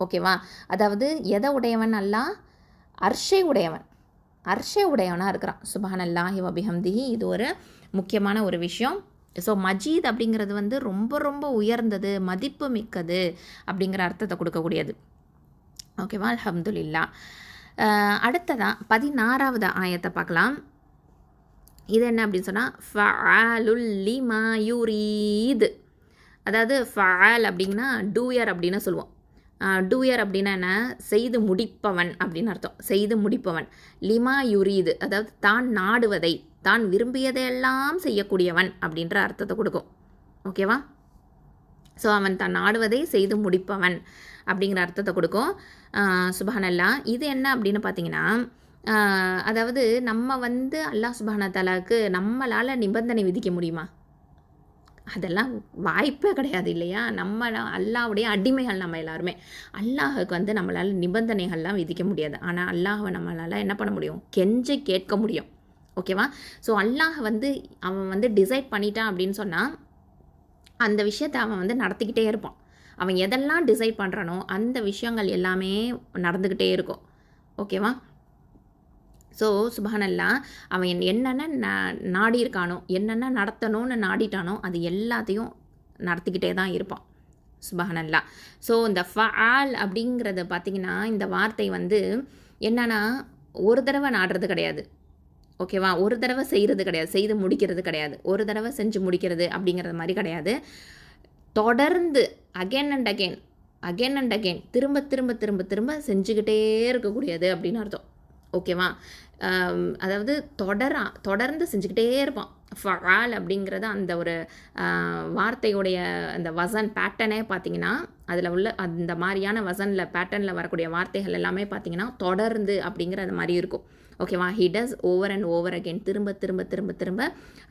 ஓகேவா, அதாவது எதை உடையவன், அல்லாஹ் அர்ஷை உடையவனாக இருக்கிறான். சுப்ஹானல்லாஹி வ பிஹம்திஹி. இது ஒரு முக்கியமான ஒரு விஷயம். ஸோ மஜீத் அப்படிங்கிறது வந்து ரொம்ப ரொம்ப உயர்ந்தது, மதிப்பு மிக்கது அப்படிங்கிற அர்த்தத்தை கொடுக்கக்கூடியது. ஓகேவா? அல்ஹம்துலில்லா. அடுத்ததான் 16வது ஆயத்தை பார்க்கலாம். இது என்ன அப்படின்னு சொன்னால் ஃபஅலுல் லிமா யுரீத். அதாவது ஃபஅல் அப்படின்னா டூயர் அப்படின்னு சொல்லுவோம். டூயர் அப்படின்னா என்ன? செய்து முடிப்பவன் அப்படின்னு அர்த்தம். செய்து முடிப்பவன். லிமா யுரீது அதாவது தான் நாடுவதை, தான் விரும்பியதையெல்லாம் செய்யக்கூடியவன் அப்படின்ற அர்த்தத்தை கொடுக்கும். ஓகேவா? ஸோ அவன் தான் நாடுவதை செய்து முடிப்பவன் அப்படிங்கிற அர்த்தத்தை கொடுக்கும். சுப்ஹானல்லாஹ். இது என்ன அப்படின்னு பார்த்தீங்கன்னா, அதாவது நம்ம வந்து அல்லாஹ் சுப்ஹானஹு தஆலாவுக்கு நம்மளால் நிபந்தனை விதிக்க முடியுமா? அதெல்லாம் வாய்ப்பே கிடையாது இல்லையா? நம்ம அல்லாஹ்வுடைய அடிமைகள் நம்ம எல்லாருமே. அல்லாஹுக்கு வந்து நம்மளால் நிபந்தனைகள்லாம் விதிக்க முடியாது. ஆனால் அல்லாஹ்வை நம்மளால் என்ன பண்ண முடியும்? கெஞ்சி கேட்க முடியும். ஓகேவா? ஸோ அல்லாஹ் வந்து அவன் வந்து டிசைட் பண்ணிட்டான் அப்படின்னு சொன்னால் அந்த விஷயத்தை அவன் வந்து நடத்திக்கிட்டே இருப்பான். அவன் எதெல்லாம் டிசைட் பண்ணுறானோ அந்த விஷயங்கள் எல்லாமே நடந்துக்கிட்டே இருக்கும். ஓகேவா? ஸோ சுப்ஹானல்லாஹ், அவன் என்னென்ன நாடி இருக்கானோ, என்னென்ன நடத்தணும்னு நாடிட்டானோ அது எல்லாத்தையும் நடத்திக்கிட்டே தான் இருப்பான். சுப்ஹானல்லாஹ். ஸோ இந்த ஃபஆல் அப்படிங்கிறது பார்த்திங்கன்னா, இந்த வார்த்தை வந்து என்னென்னா ஒரு தடவை நாடுறது கிடையாது. ஓகேவா? ஒரு தடவை செய்கிறது கிடையாது, செய்து முடிக்கிறது கிடையாது, ஒரு தடவை செஞ்சு முடிக்கிறது அப்படிங்கிறது மாதிரி கிடையாது. தொடர்ந்து அகெயின் அண்ட் அகெயின் திரும்ப திரும்ப திரும்ப திரும்ப செஞ்சுக்கிட்டே இருக்கக்கூடியது அப்படின்னு அர்த்தம். ஓகேவா? அதாவது தொடர்ந்து செஞ்சுக்கிட்டே இருப்பான். ஃபஆல் அப்படிங்கிறது அந்த ஒரு வார்த்தையுடைய அந்த வசன் பேட்டர்னே பார்த்திங்கன்னா, அதில் உள்ள அந்த மாதிரியான வசனில் பேட்டர்னில் வரக்கூடிய வார்த்தைகள் எல்லாமே பார்த்திங்கன்னா தொடர்ந்து அப்படிங்கிற அந்த மாதிரி இருக்கும். ஓகேவா? He does over and over again. திரும்ப திரும்ப திரும்ப திரும்ப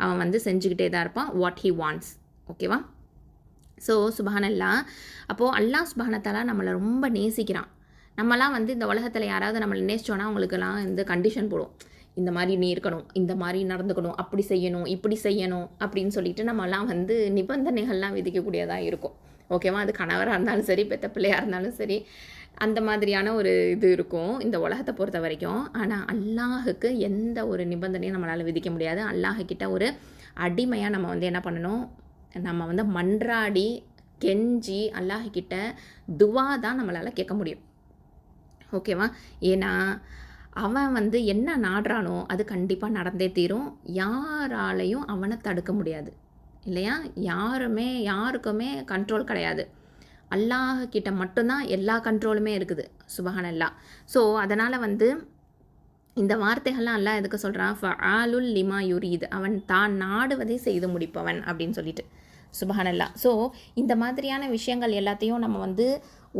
அவன் வந்து செஞ்சுக்கிட்டே தான் இருப்பான் வாட் ஹி வாண்ட்ஸ். ஓகேவா? ஸோ சுப்ஹானல்லாஹ். அப்போது அல்லாஹ் சுப்ஹானஹு தஆலா நம்மளை ரொம்ப நேசிக்கிறான். நம்மலாம் வந்து இந்த உலகத்தில் யாராவது நம்மளை நேசிச்சோன்னா அவங்களுக்கெல்லாம் இந்த கண்டிஷன் போடும். இந்த மாதிரி நீ இருக்கணும், இந்த மாதிரி நடந்துக்கணும், அப்படி செய்யணும், இப்படி செய்யணும் அப்படின்னு சொல்லிட்டு நம்மலாம் வந்து நிபந்தனைகள்லாம் விதிக்கக்கூடியதாக இருக்கும். ஓகேவா? அது கணவராக இருந்தாலும் சரி, பெத்த பிள்ளையாக இருந்தாலும் சரி, அந்த மாதிரியான ஒரு இது இருக்கும் இந்த உலகத்தை பொறுத்த வரைக்கும். ஆனால் அல்லாஹுக்கு எந்த ஒரு நிபந்தனையும் நம்மளால் விதிக்க முடியாது. அல்லாஹுக்கிட்ட ஒரு அடிமையாக நம்ம வந்து என்ன பண்ணணும்? நம்ம வந்து மன்றாடி கெஞ்சி அல்லாஹுக்கிட்ட துவா தான் நம்மளால் கேட்க முடியும். ஓகேவா? ஏன்னா அவன் வந்து என்ன நாடுறானோ அது கண்டிப்பாக நடந்தே தீரும். யாராலையும் அவனை தடுக்க முடியாது இல்லையா? யாருக்குமே கண்ட்ரோல் கிடையாது. அல்லாஹ்கிட்ட மட்டும்தான் எல்லா கண்ட்ரோலுமே இருக்குது. சுப்ஹானல்லாஹ். ஸோ அதனால் வந்து இந்த வார்த்தைகள்லாம் அல்லாஹ் எதுக்கு சொல்கிறான்? ஃபஆலுல் லிமா யுரீத். அவன் தான் நாடுவதை செய்து முடிப்பவன் அப்படின்னு சொல்லிட்டு. சுப்ஹானல்லாஹ். ஸோ இந்த மாதிரியான விஷயங்கள் எல்லாத்தையும் நம்ம வந்து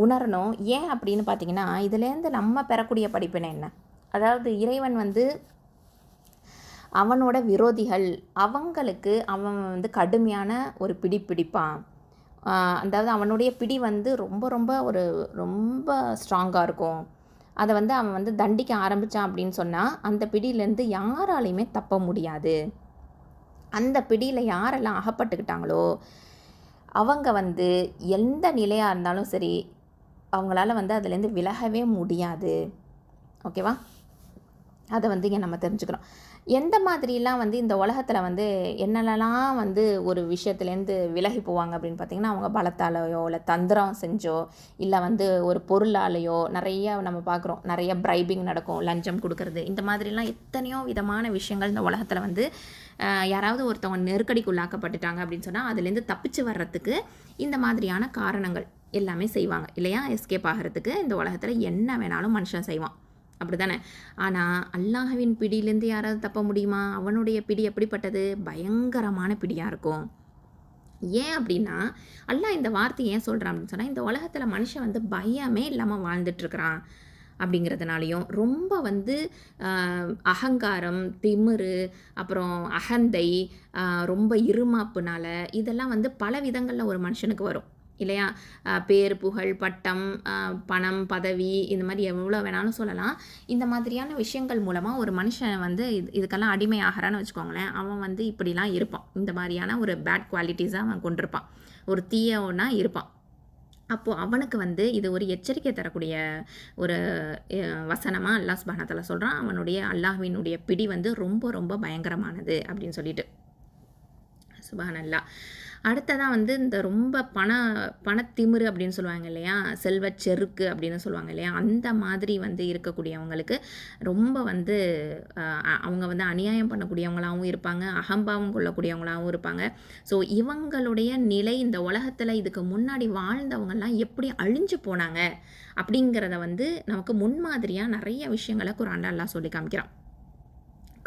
உணரணும். ஏன் அப்படின்னு பார்த்தீங்கன்னா, இதுலேருந்து நம்ம பெறக்கூடிய படிப்பினை என்ன? அதாவது இறைவன் வந்து அவனோட விரோதிகள் அவங்களுக்கு அவன் வந்து கடுமையான ஒரு பிடிப்பான். அதாவது அவனுடைய பிடி வந்து ரொம்ப ஸ்ட்ராங்காக இருக்கும். அதை வந்து அவன் வந்து தண்டிக்க ஆரம்பித்தான் அப்படின்னு சொன்னால் அந்த பிடியிலேருந்து யாராலையுமே தப்ப முடியாது. அந்த பிடியில் யாரெல்லாம் அகப்பட்டுக்கிட்டாங்களோ அவங்க வந்து எந்த நிலையாக இருந்தாலும் சரி அவங்களால வந்து அதுலேருந்து விலகவே முடியாது. ஓகேவா? அதை வந்து இங்கே நம்ம தெரிஞ்சுக்கிறோம். எந்த மாதிரிலாம் வந்து இந்த உலகத்தில் வந்து என்னென்னலாம் வந்து ஒரு விஷயத்துலேருந்து விலகி போவாங்க அப்படின்னு பார்த்திங்கன்னா, அவங்க பலத்தாலேயோ இல்லை தந்திரம் செஞ்சோ இல்லை வந்து ஒரு பொருளாலேயோ நிறைய நம்ம பார்க்குறோம். நிறைய பிரைபிங் நடக்கும், லஞ்சம் கொடுக்கறது, இந்த மாதிரிலாம் எத்தனையோ விதமான விஷயங்கள் இந்த உலகத்தில் வந்து யாராவது ஒருத்தவங்க நெருக்கடிக்குள்ளாக்கப்பட்டுட்டாங்க அப்படின்னு சொன்னால் அதுலேருந்து தப்பிச்சு வர்றதுக்கு இந்த மாதிரியான காரணங்கள் எல்லாமே செய்வாங்க இல்லையா? எஸ்கேப் ஆகிறதுக்கு இந்த உலகத்தில் என்ன வேணாலும் மனுஷன் செய்வான். அப்படி தானே? ஆனால் அல்லாஹ்வின் பிடியிலேருந்து யாராவது தப்ப முடியுமா? அவனுடைய பிடி எப்படிப்பட்டது? பயங்கரமான பிடியாக இருக்கும். ஏன் அப்படின்னா அல்லாஹ் இந்த வார்த்தையை ஏன் சொல்கிறான் அப்படின்னு சொன்னால், இந்த உலகத்தில் மனுஷன் வந்து பயமே இல்லாமல் வாழ்ந்துட்டுருக்கிறான் அப்படிங்கிறதுனாலையும், ரொம்ப வந்து அகங்காரம், திமிரு, அப்புறம் அகந்தை, ரொம்ப இருமாப்புனால இதெல்லாம் வந்து பல விதங்களில் ஒரு மனுஷனுக்கு வரும் இல்லையா? பேர், புகழ், பட்டம், பணம், பதவி, இந்த மாதிரி எவ்வளோ வேணாலும் சொல்லலாம். இந்த மாதிரியான விஷயங்கள் மூலமாக ஒரு மனுஷன் வந்து இதுக்கெல்லாம் அடிமை ஆகிறான்னு வச்சுக்கோங்களேன். அவன் வந்து இப்படிலாம் இருப்பான். இந்த மாதிரியான ஒரு பேட் குவாலிட்டிஸாக அவன் கொண்டிருப்பான். ஒரு தீயவனா இருப்பான். அப்போது அவனுக்கு வந்து இது ஒரு எச்சரிக்கை தரக்கூடிய ஒரு வசனமாக அல்லாஹ் சுப்ஹானஹு வ தஆலா சொல்கிறான். அவனுடைய அல்லாஹ்வினுடைய பிடி வந்து ரொம்ப ரொம்ப பயங்கரமானது அப்படின்னு சொல்லிட்டு. சுப்ஹானல்லாஹ். அடுத்ததாக வந்து இந்த ரொம்ப பணத்திமிரு அப்படின்னு சொல்லுவாங்க இல்லையா, செல்வச் செருக்கு அப்படின்னு சொல்லுவாங்க இல்லையா, அந்த மாதிரி வந்து இருக்கக்கூடியவங்களுக்கு ரொம்ப வந்து அவங்க வந்து அநியாயம் பண்ணக்கூடியவங்களாகவும் இருப்பாங்க, அகம்பாவம் கொள்ளக்கூடியவங்களாகவும் இருப்பாங்க. ஸோ இவங்களுடைய நிலை இந்த உலகத்தில் இதுக்கு முன்னாடி வாழ்ந்தவங்கெல்லாம் எப்படி அழிஞ்சு போனாங்க அப்படிங்கிறத வந்து நமக்கு முன்மாதிரியாக நிறைய விஷயங்களை குர்ஆன்ல அல்லாஹ் சொல்லி காமிக்கிறான்.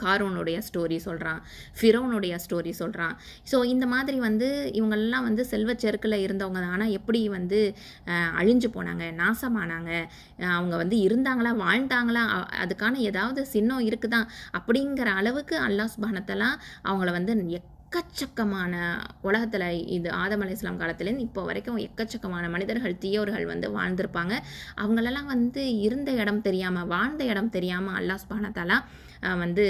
காரூனுடைய ஸ்டோரி சொல்கிறான், ஃபிரௌனுடைய ஸ்டோரி சொல்கிறான். ஸோ இந்த மாதிரி வந்து இவங்கெல்லாம் வந்து செல்வச்செருக்கில் இருந்தவங்க தான். ஆனால் எப்படி வந்து அழிஞ்சு போனாங்க, நாசமானாங்க, அவங்க வந்து இருந்தாங்களா, வாழ்ந்தாங்களா, அதுக்கான ஏதாவது சின்னம் இருக்குதா அப்படிங்கிற அளவுக்கு அல்லாஹ் சுப்ஹானஹு வ தஆலா அவங்கள வந்து எக்கச்சக்கமான உலகத்தில் இது ஆதம் அலைஹிஸ்ஸலாம் காலத்துலேருந்து இப்போ வரைக்கும் எக்கச்சக்கமான மனிதர்கள் தீயோர்கள் வந்து வாழ்ந்திருப்பாங்க. அவங்களெல்லாம் வந்து இருந்த இடம் தெரியாமல், வாழ்ந்த இடம் தெரியாமல் அல்லாஹ் சுப்ஹானஹு வ தஆலா வந்து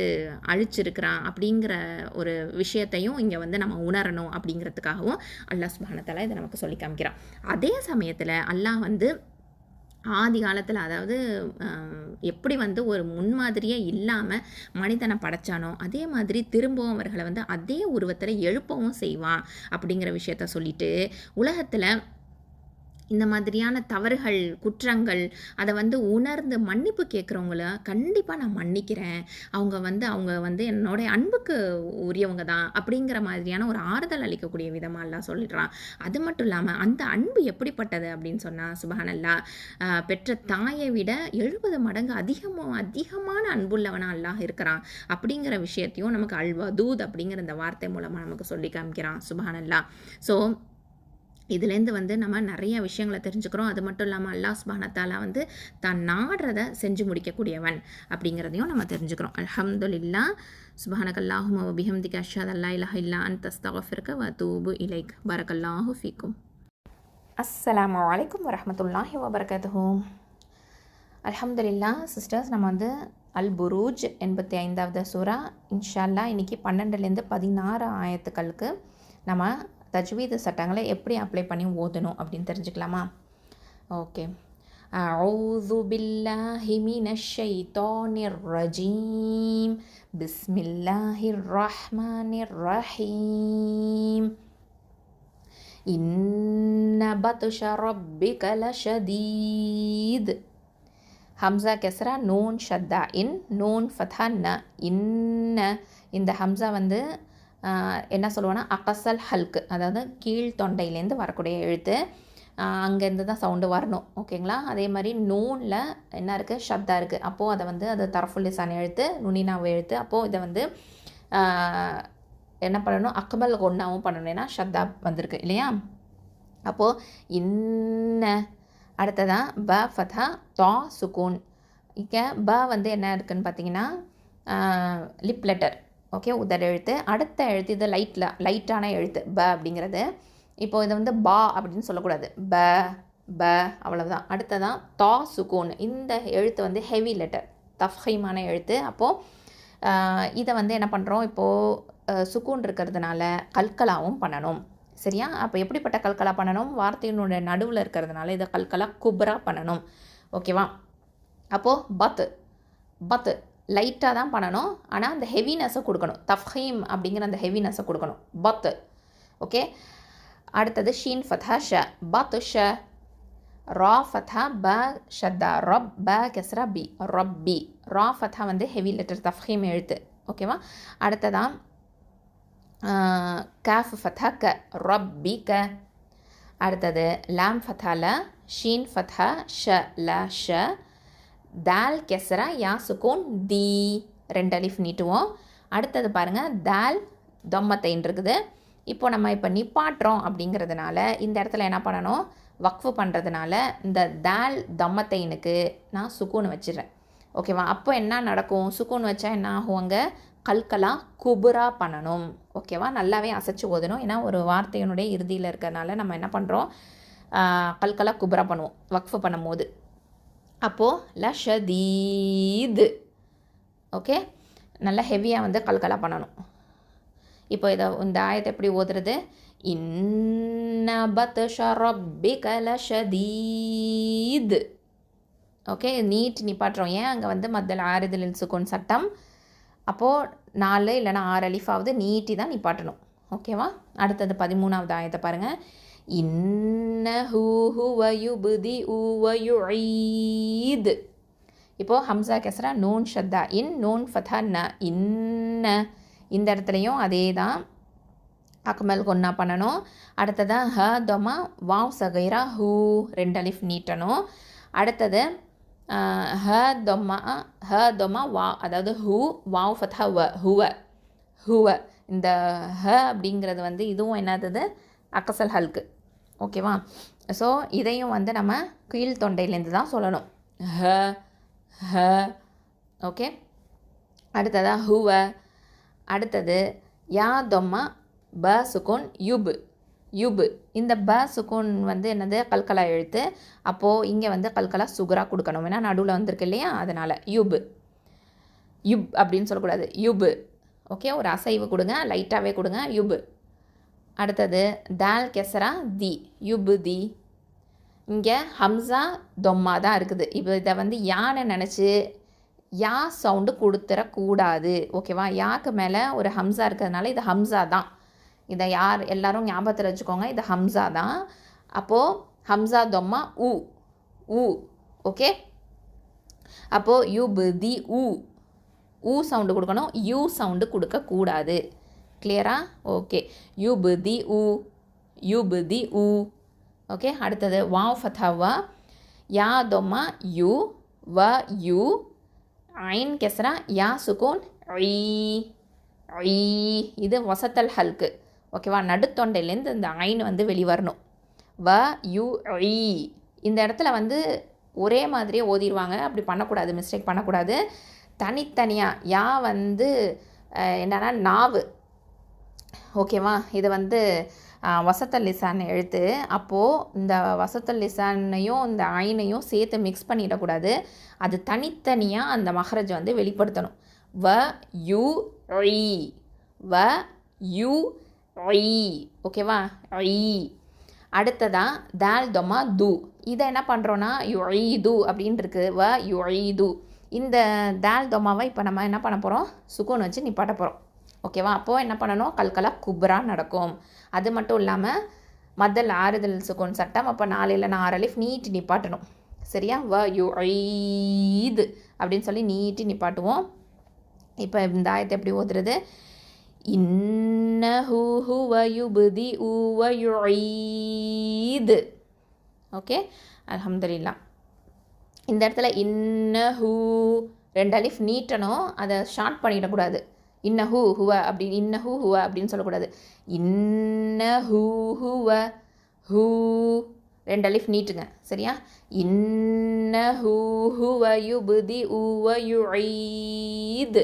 அழிச்சிருக்கிறான் அப்படிங்கிற ஒரு விஷயத்தையும் இங்கே வந்து நம்ம உணரணும் அப்படிங்கிறதுக்காகவும் அல்லாஹ் சுப்ஹானஹு வ தஆலா இதை நமக்கு சொல்லி காமிக்கிறான். அதே சமயத்தில் அல்லாஹ் வந்து ஆதி காலத்தில், அதாவது எப்படி வந்து ஒரு முன்மாதிரியே இல்லாமல் மனிதனை படைச்சானோ அதே மாதிரி திரும்பவும் அவர்களை வந்து அதே உருவத்தில் எழுப்பவும் செய்வான் அப்படிங்கிற விஷயத்த சொல்லிட்டு, உலகத்தில் இந்த மாதிரியான தவறுகள், குற்றங்கள் அதை வந்து உணர்ந்து மன்னிப்பு கேட்குறவங்கள கண்டிப்பாக நான் மன்னிக்கிறேன், அவங்க வந்து என்னோட அன்புக்கு உரியவங்க தான் அப்படிங்கிற மாதிரியான ஒரு ஆறுதல் அளிக்கக்கூடிய விதமாக எல்லாம் சொல்லிடுறான். அது மட்டும் இல்லாமல் அந்த அன்பு எப்படிப்பட்டது அப்படின்னு சொன்னால், சுப்ஹானல்லாஹ், பெற்ற தாயை விட 70 மடங்கு அதிகமான அன்புள்ளவனாக அல்லாஹ் இருக்கிறான் அப்படிங்கிற விஷயத்தையும் நமக்கு அல்வதூத் அப்படிங்கிற இந்த வார்த்தை மூலமாக நமக்கு சொல்லி காமிக்கிறான். சுப்ஹானல்லாஹ். ஸோ இதுலேருந்து வந்து நம்ம நிறைய விஷயங்களை தெரிஞ்சுக்கிறோம். அது மட்டும் இல்லாமல் அல்லாஹ் சுப்ஹானஹு வ தஆலா வந்து தான் நாடுறதை செஞ்சு முடிக்கக்கூடியவன் அப்படிங்கிறதையும் நம்ம தெரிஞ்சுக்கிறோம். அல்ஹம்துலில்லாஹ். சுப்ஹானக்கல்லாஹும்ம வ பிஹம்திக அஷ்ஹது அல்லா இலாஹ இல்லா அன்த அஸ்தக்ஃபிருக வ அதூபு இலைக். பரக்கல்லாஹு ஃபீக்கும். அஸ்ஸலாமு அலைக்கும் வரஹ்மத்துல்லாஹி வ பரகாத்துஹு. அல்ஹம்துலில்லாஹ் சிஸ்டர்ஸ், நம்ம வந்து அல் புரூஜ் 85வது சூரா இன்ஷா அல்லாஹ் இன்னைக்கு 12லேருந்து 16 ஆயத்துக்களுக்கு நம்ம தஜ்வீது சட்டங்களை எப்படி அப்ளை பண்ணி ஓதணும் அப்படின்னு தெரிஞ்சுக்கலாமா? ஓகே. அஊது பில்லாஹி மினஷ் ஷைத்தானிர் ரஜீம். பிஸ்மில்லாஹிர் ரஹ்மானிர் ரஹீம். இன்ன பத்ஷ ரப்பிக லஷதீத். ஹம்சா கெஸ்ரா, நூன் ஷத்தா இன், நூன் ஃபத்ஹா ந. இன்ன, இந்த ஹம்சா வந்து என்ன சொல்லுவோன்னா அகசல் ஹல்க்கு, அதாவது கீழ் தொண்டையிலேருந்து வரக்கூடிய எழுத்து, அங்கேருந்து தான் சவுண்டு வரணும். ஓகேங்களா? அதே மாதிரி நூனில் என்ன இருக்குது, ஷத்தா இருக்குது. அப்போது அதை வந்து அது தரஃபுல் லிசான் எழுத்து, நுனினாவு எழுத்து. அப்போது இதை வந்து என்ன பண்ணணும், அக்மல் கொன்னாவும் பண்ணணும், ஏன்னா ஷத்தா வந்திருக்கு இல்லையா? அப்போது இன்ன. அடுத்ததான் ப ஃபதா தா சுக்கூன். இங்கே ப வந்து என்ன இருக்குதுன்னு பார்த்தீங்கன்னா லிப் லெட்டர். ஓகே, உதடு எழுத்து. அடுத்த எழுத்து இது லைட்டான எழுத்து ப அப்படிங்கிறது. இப்போது இதை வந்து பா அப்படின்னு சொல்லக்கூடாது, ப அவ்வளவுதான். அடுத்ததான் தா சுக்கூன். இந்த எழுத்து வந்து ஹெவி லெட்டர், தஃப்ஹீமான எழுத்து. அப்போது இதை வந்து என்ன பண்ணுறோம், இப்போது சுக்கூன் இருக்கிறதுனால கல்கலாவும் பண்ணணும். சரியா? அப்போ எப்படிப்பட்ட கல்கலா பண்ணணும், வார்த்தையினுடைய நடுவில் இருக்கிறதுனால இதை கல்கலா குப்ரா பண்ணணும். ஓகேவா? அப்போது பத்து லைட்டாக தான் பண்ணணும், ஆனால் அந்த ஹெவினஸை கொடுக்கணும். தஃப்ஹீம் அப்படிங்கிற அந்த ஹெவினஸை கொடுக்கணும். பத்து. ஓகே. அடுத்தது ஷீன் ஃபத்ஹா ஷ, பத் ஷ. ரா ஃபத்ஹா ப ஷத்தா ரப், ப கெஸ்ரா பி, ரப்பி. ரா ஃபத்ஹா வந்து ஹெவி லெட்டர், தஃப்ஹீம் எழுத்து. ஓகேவா? அடுத்ததான் காஃப் ஃபத்ஹா க, ரப்பி க. அடுத்தது லாம் ஃபத்ஹா ல, ஷீன் ஃபத்ஹா ஷ, ல ஷ. தால் கெஸ்ரா யா சுக்கூன் தி, 2 அலிஃப் நீட்டுவோம். அடுத்தது பாருங்கள், தால் தொம்மத்தைன் இருக்குது. இப்போ நம்ம நிப்பாட்டுறோம் அப்படிங்கிறதுனால இந்த இடத்துல என்ன பண்ணணும், வக்ஃபு பண்ணுறதுனால இந்த தால் தம்மத்தைனுக்கு நான் சுக்கூன் வச்சிடுறேன். ஓகேவா? அப்போ என்ன நடக்கும், சுக்கூன் வச்சா என்ன ஆகும், அங்கே கல்கலா குபுரா பண்ணணும். ஓகேவா? நல்லாவே அசைச்சு ஓதணும். ஏன்னா ஒரு வார்த்தையினுடைய இறுதியில் இருக்கிறதுனால நம்ம என்ன பண்ணுறோம், கல்கலா குபுரா பண்ணுவோம் வக்ஃபு பண்ணும் போது. அப்போது லஷதீத். ஓகே, நல்லா ஹெவியாக வந்து கல்கலா பண்ணணும். இப்போ இந்த ஆயத்தை எப்படி ஓதுறது, இன்ன பத்ஷ ரப்பிக லஷதீத். Okay, NEET நிப்பாட்டுறோம். ஏன், அங்கே வந்து மத்தல் ஆரிதில் சுக்கூன் சட்டம். அப்போது 4 இல்லைனா 6 அலிஃபாவது நீட்டி தான் நிப்பாட்டணும். ஓகேவா? அடுத்தது 13வது ஆயத்தை பாருங்கள். இன்னஹு ஹுவ யுப்திஉ வ யுஈத். இப்போது ஹம்சா கெஸ்ரா நூன் ஷத்தா இன் நூன் ஃபதா ந இன்ன. இந்த இடத்துலையும் அதே தான் அக்மல் கொன்னா பண்ணணும். அடுத்ததான் ஹ தொமா வாவ் சகைரா ஹூ 2 அலிஃப் நீட்டணும். அடுத்தது ஹ தொமா வா, அதாவது ஹூ வாவ் ஃபதா வ ஹுவ ஹுவ. இந்த ஹ அப்படிங்கிறது வந்து இதுவும் என்னது அக்கசல் ஹல்க்கு. ஓகேவா? ஸோ இதையும் வந்து நம்ம கீழ் தொண்டையிலேருந்து தான் சொல்லணும். ஹ ஹ. ஓகே. அடுத்ததாக ஹுவ. அடுத்தது யா தொம்மா ப சுகூன் யுப் யுப். இந்த ப சுகூன் வந்து என்னது கல்கலா எழுத்து. அப்போது இங்கே வந்து கல்கலா சுகரா கொடுக்கணும். ஏன்னா நடுவில் வந்திருக்கு இல்லையா, அதனால் யுப் யுப் அப்படின்னு சொல்லக்கூடாது, யுப். ஓகே, ஒரு அசைவு கொடுங்க, லைட்டாகவே கொடுங்க, யுப். அடுத்தது தால் கெசரா தி யுப் தி. இங்கே ஹம்சா தொம்மா தான் இருக்குது. இப்போ இதை வந்து யானை நினச்சி யா சவுண்டு கொடுத்துடக்கூடாது. ஓகேவா? யாக்கு மேலே ஒரு ஹம்சா இருக்கிறதுனால இது ஹம்சா தான். இதை எல்லோரும் ஞாபகத்தில் வச்சுக்கோங்க, இது ஹம்சா தான். அப்போது ஹம்சா தொம்மா உ உ. ஓகே. அப்போது யுப் தி உ ஊ சவுண்டு கொடுக்கணும், யூ சவுண்டு கொடுக்கக்கூடாது. கிளியரா? ஓகே. யுப் தி உ யுப் தி உ. ஓகே. அடுத்தது வாவ் ஃபதாவா யா தொம்மா யு வ யு ஐன் கெஸ்ரா யா சுகூன் ஐ. இது வசத்தல் ஹல்க்கு. ஓகேவா? நடுத்தொண்டையிலேருந்து இந்த ஐன் வந்து வெளிவரணும். வ யு ஐ. இந்த இடத்துல வந்து ஒரே மாதிரியே ஓதிடுவாங்க. அப்படி பண்ணக்கூடாது, மிஸ்டேக் பண்ணக்கூடாது. தனித்தனியாக யா வந்து என்னென்னா நாவு. ஓகேவா? இது வந்து வசத்தல் லிசான் எழுத்து. அப்போது இந்த வசத்தல் லிசானையும் இந்த ஐனையும் சேர்த்து மிக்ஸ் பண்ணிடக்கூடாது. அது தனித்தனியாக அந்த மஹ்ரஜ் வந்து வெளிப்படுத்தணும். வ யு ஐ வ யு ஐ. ஓகேவா? ஐ. அடுத்ததான் தால் தொமா து. இதை என்ன பண்ணுறோன்னா யுஈது அப்படின்னு இருக்கு. வ யுஈது. இந்த தால் தொமாவை இப்போ நம்ம என்ன பண்ண போகிறோம், சுக்கூன் வச்சு நிப்பாட்ட போகிறோம். ஓகேவா? அப்போது என்ன பண்ணணும், கல்கலா குப்ரா நடக்கும். அது மட்டும் இல்லாமல் மதல் ஆறுதல் சுக்கூன் சட்டம். அப்போ 4 இல்லைனா 6 அலிஃப் நீட்டி நிப்பாட்டணும். சரியா? வ யுஈது அப்படின்னு சொல்லி நீட்டி நிப்பாட்டுவோம். இப்போ இந்த ஆயத்தை எப்படி ஓதுறது? இன்னஹு ஹுவ யுப்திஉ வ யுஈத். ஓகே, அல்ஹம்துலில்லாஹ். இந்த இடத்துல இன்னஹு 2 அலிஃப் நீட்டணும். அதை ஷார்ட் பண்ணிடக்கூடாது. இன்னஹு ஹுவ அப்படி இன்னஹு ஹுவ அப்படின்னு சொல்லக்கூடாது. இன்னஹு ஹுவ ஹூ 2 அலிஃப் நீட்டுங்க. சரியா? இன்னஹு ஹுவ யுப்திஉ வ யுஈத்.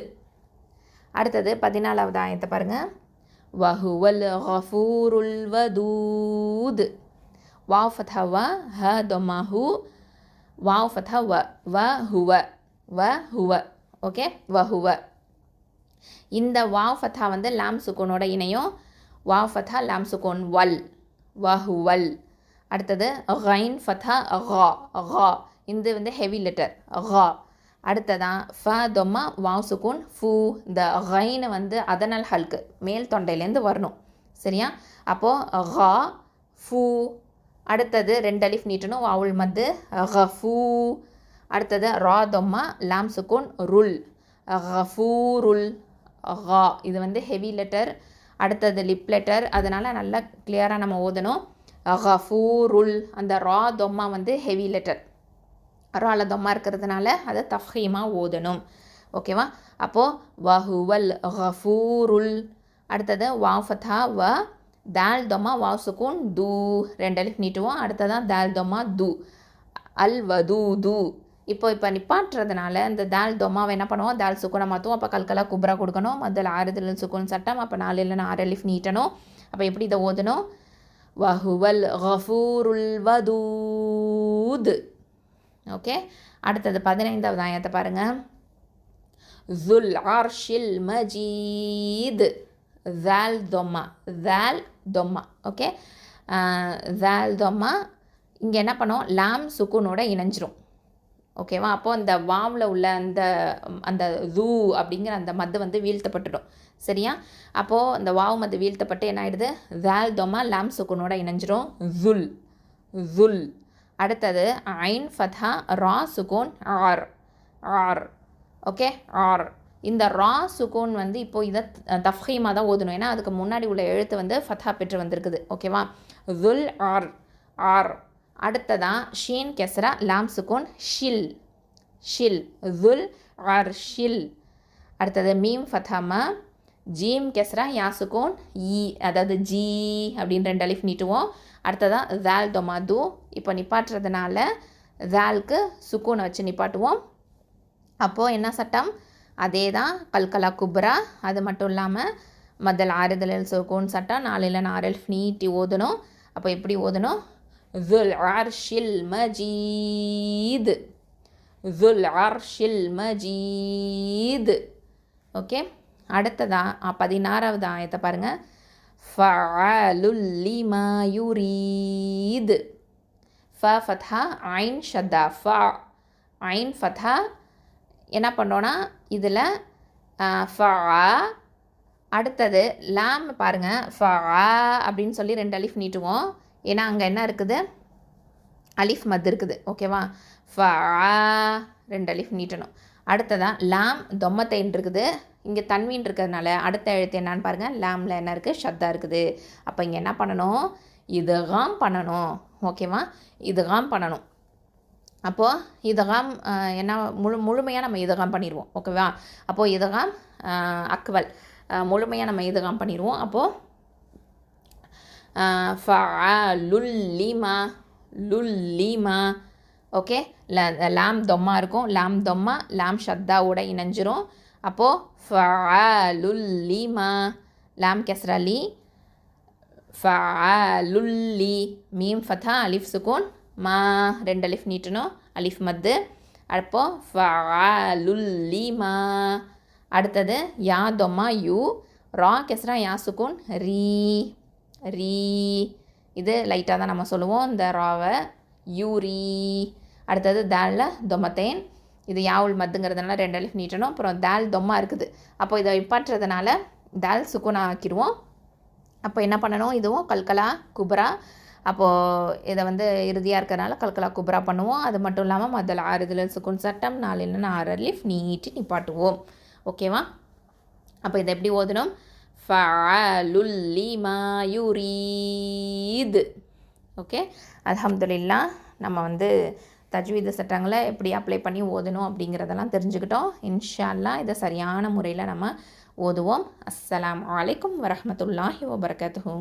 அடுத்தது 14வது ஆயத்தை பாருங்கள். வஹுவல் கஃபூருல் வதூத். வாவ் ஃபதா வ ஹ தொமா ஹு வாவ் ஃபதா வ வ ஹுவ வ ஹுவ. ஓகே. வ ஹுவ. இந்த வாவ் ஃபதா வந்து லாம் சுக்கூனோட இணையும். வாவ் ஃபதா லாம் சுக்கூன் வல் வ ஹுவல். அடுத்தது கைன் ஃபதா கா கா. இது வந்து ஹெவி லெட்டர் கா. அடுத்ததான் ஃப தொம்மா வாவ் சுக்கூன் ஃபூ. இந்த கைனை வந்து அதனல் ஹல்க்கு மேல் தொண்டையிலேருந்து வரணும். சரியா? அப்போது கா ஃபூ. அடுத்தது 2 அலிஃப் நீட்டணும். வாவுல் மத்து கஃபூ. அடுத்தது ரா தொம்மா லாம் சுக்கூன் ருல் கஃபூருல் கா. இது வந்து ஹெவி லெட்டர். அடுத்தது லிப் லெட்டர். அதனால் நல்லா கிளியராக நம்ம ஓதணும். கஃபூருல். அந்த ரா தொம்மா வந்து ஹெவி லெட்டர். ரால தொம்மா இருக்கிறதுனால அதை தஃஹீமாக ஓதணும். ஓகேவா? அப்போது வஹுவல் கஃபூருல். அடுத்தது வாவ் ஃபதா வ தால் தொம்மா வாவ் சுக்கூன் தூ 2 அலிஃப் நீட்டுவோம். அடுத்ததான் தால் தொம்மா தூ அல் வதூ தூ. இப்போ நிப்பாட்டுறதுனால இந்த தால் தொம்மாவை என்ன பண்ணுவோம், தால் சுக்கூனை மாற்றுவோம். அப்போ கல்கலா குப்ரா கொடுக்கணும். மதல் ஆறுதல் சுக்கூன் சட்டம். அப்போ 4 இல்லைனா 6 அலிஃப் நீட்டணும். அப்போ எப்படி இதை ஓதணும்? வஹுவல் கஃபூருல் வதூத். ஓகே. அடுத்தது 15வது ஆயத்தை பாருங்கள். ذுல் அர்ஷில் மஜீத். தால் தொம்மா தால் தொம்மா. ஓகே. தால் தொம்மா இங்கே என்ன பண்ணோம், லாம் சுக்கூனோட இணைஞ்சிரும். ஓகேவா? அப்போது அந்த வாவில் உள்ள அந்த அந்த ஜூ அப்படிங்கிற அந்த மத்து வந்து வீழ்த்தப்பட்டுடும். சரியா? அப்போது அந்த வாவ் மத்து வீழ்த்தப்பட்டு என்ன ஆகிடுது? ஜால் தொமா லாம் சுக்குனோட இணைஞ்சிரும். ஜுல் ஜுல். அடுத்தது ஐன் ஃபத்ஹா ரா சுகூன் ஆர் ஆர். ஓகே, ஆர். இந்த ரா சுகூன் வந்து இப்போது இதை தஃப்ஹீமாக தான் ஓதணும். ஏன்னா அதுக்கு முன்னாடி உள்ள எழுத்து வந்து ஃபத்ஹா பெற்று வந்திருக்குது. ஓகேவா? ஜுல் ஆர் ஆர். அடுத்ததான் ஷீன் கெஸ்ரா லாம் சுகூன் ஷில் ஷில். ஜுல் ஆர் ஷில். அடுத்தது மீம் ஃபத்ஹாமா ஜீம் கெஸ்ரா யா சுகூன் ஈ, அதாவது ஜி அப்படின்னு 2 அலிஃப் நீட்டுவோம். அடுத்ததான் ஜால் தொமாது. இப்போ நிப்பாட்டுறதுனால ஜாலுக்கு சுக்கூனை வச்சு நிப்பாட்டுவோம். அப்போது என்ன சட்டம்? அதே தான் கல்கலா குப்ரா. அது மட்டும் இல்லாமல் மதல் ஆறுதல் சுக்கூன் சட்டம் 4 இல்லைன்னா 6 அலிஃப் நீட்டி ஓதணும். அப்போ எப்படி ஓதணும்? ஜுல் அர்ஷில் மஜீத் ஜுல் அர்ஷில் மஜீத். ஓகே, அடுத்ததா 16வது ஆயத்தை பாருங்கள். ஃபஅலுல் லிமா யுரீத். ஃப ஃபத்ஹா ஐன் ஷத்தா. ஃப ஐன் ஃபத்ஹா. என்ன பண்ணோன்னா இதில் ஃப. அடுத்தது லாம் பாருங்கள். ஃப அப்படின்னு சொல்லி 2 அலிஃப் நீட்டுவோம். ஏன்னா அங்கே என்ன இருக்குது? அலிஃப் மத் இருக்குது. ஓகேவா? ஃப 2 அலிஃப் நீட்டணும். அடுத்ததான் லாம் தொம்மத்தைன் இருக்குது. இங்கே தன்வீன் இருக்கிறதுனால அடுத்த எழுத்து என்னான்னு பாருங்கள். லாமில் என்ன இருக்குது? ஷத்தா இருக்குது. அப்போ இங்கே என்ன பண்ணணும்? இதுகாம் பண்ணணும். ஓகேவா? இதுகாம் பண்ணணும். அப்போது இதுகாம் என்ன முழுமையாக நம்ம இதுகாம் பண்ணிடுவோம். ஓகேவா? அப்போது இதுகாம் அக்வல் முழுமையாக நம்ம இதுகாம் பண்ணிடுவோம். அப்போது ஃபஅலுல் லிமா லுல்லிமா. ஓகே, லாம் தொம்மா இருக்கும். லாம் தொம்மா லாம் ஷத்தாவோட இணைஞ்சிரும். அப்போது ஃபஅலுல்லிமா லாம் கெஸ்ரா லி ஃபஅலுல்லி. மீம் ஃபத்தா அலிஃப் சுக்கூன் மா 2 அலிஃப் நீட்டணும். அலிஃப் மத்து. அப்போது ஃபஅலுல்லிமா. அடுத்தது யா தொம்மா யூ ரா கெஸ்ரா யா சுக்கூன் ரீ ரீ. இது லைட்டாக தான் நம்ம சொல்லுவோம் இந்த ராவை. யூரி. அடுத்தது தாலில் தொமத்தேன். இது யாவுல் மத்துங்கிறதுனால 2 அலிஃப் நீட்டணும். அப்புறம் தால் தொம்மா இருக்குது. அப்போ இதை இப்பாட்டுறதுனால தால் சுக்குனா ஆக்கிடுவோம். அப்போ என்ன பண்ணணும்? இதுவும் கல்கலா குப்ரா. அப்போது இதை வந்து இறுதியாக இருக்கிறதுனால கல்கலா குப்ரா பண்ணுவோம். அது மட்டும் இல்லாமல் மதல் ஆறுதல் சுக்குன் சட்டம் 4 இல்லைன்னா 6 அலிஃப் நீட்டி நிப்பாட்டுவோம். ஓகேவா? அப்போ இதை எப்படி ஓதணும்? ஃபஅலுல் லிமா யுரீத். ஓகே, அல்ஹம்துலில்லாஹ். நம்ம வந்து தஜ்வீது சட்டங்களை எப்படி அப்ளை பண்ணி ஓதணும் அப்படிங்கிறதெல்லாம் தெரிஞ்சுக்கிட்டோம். இன்ஷா அல்லாஹ் இதை சரியான முறையில் நம்ம ஓதுவோம். அஸ்ஸலாமு அலைக்கும் வரஹ்மத்துல்லாஹி வபரகாத்துஹு.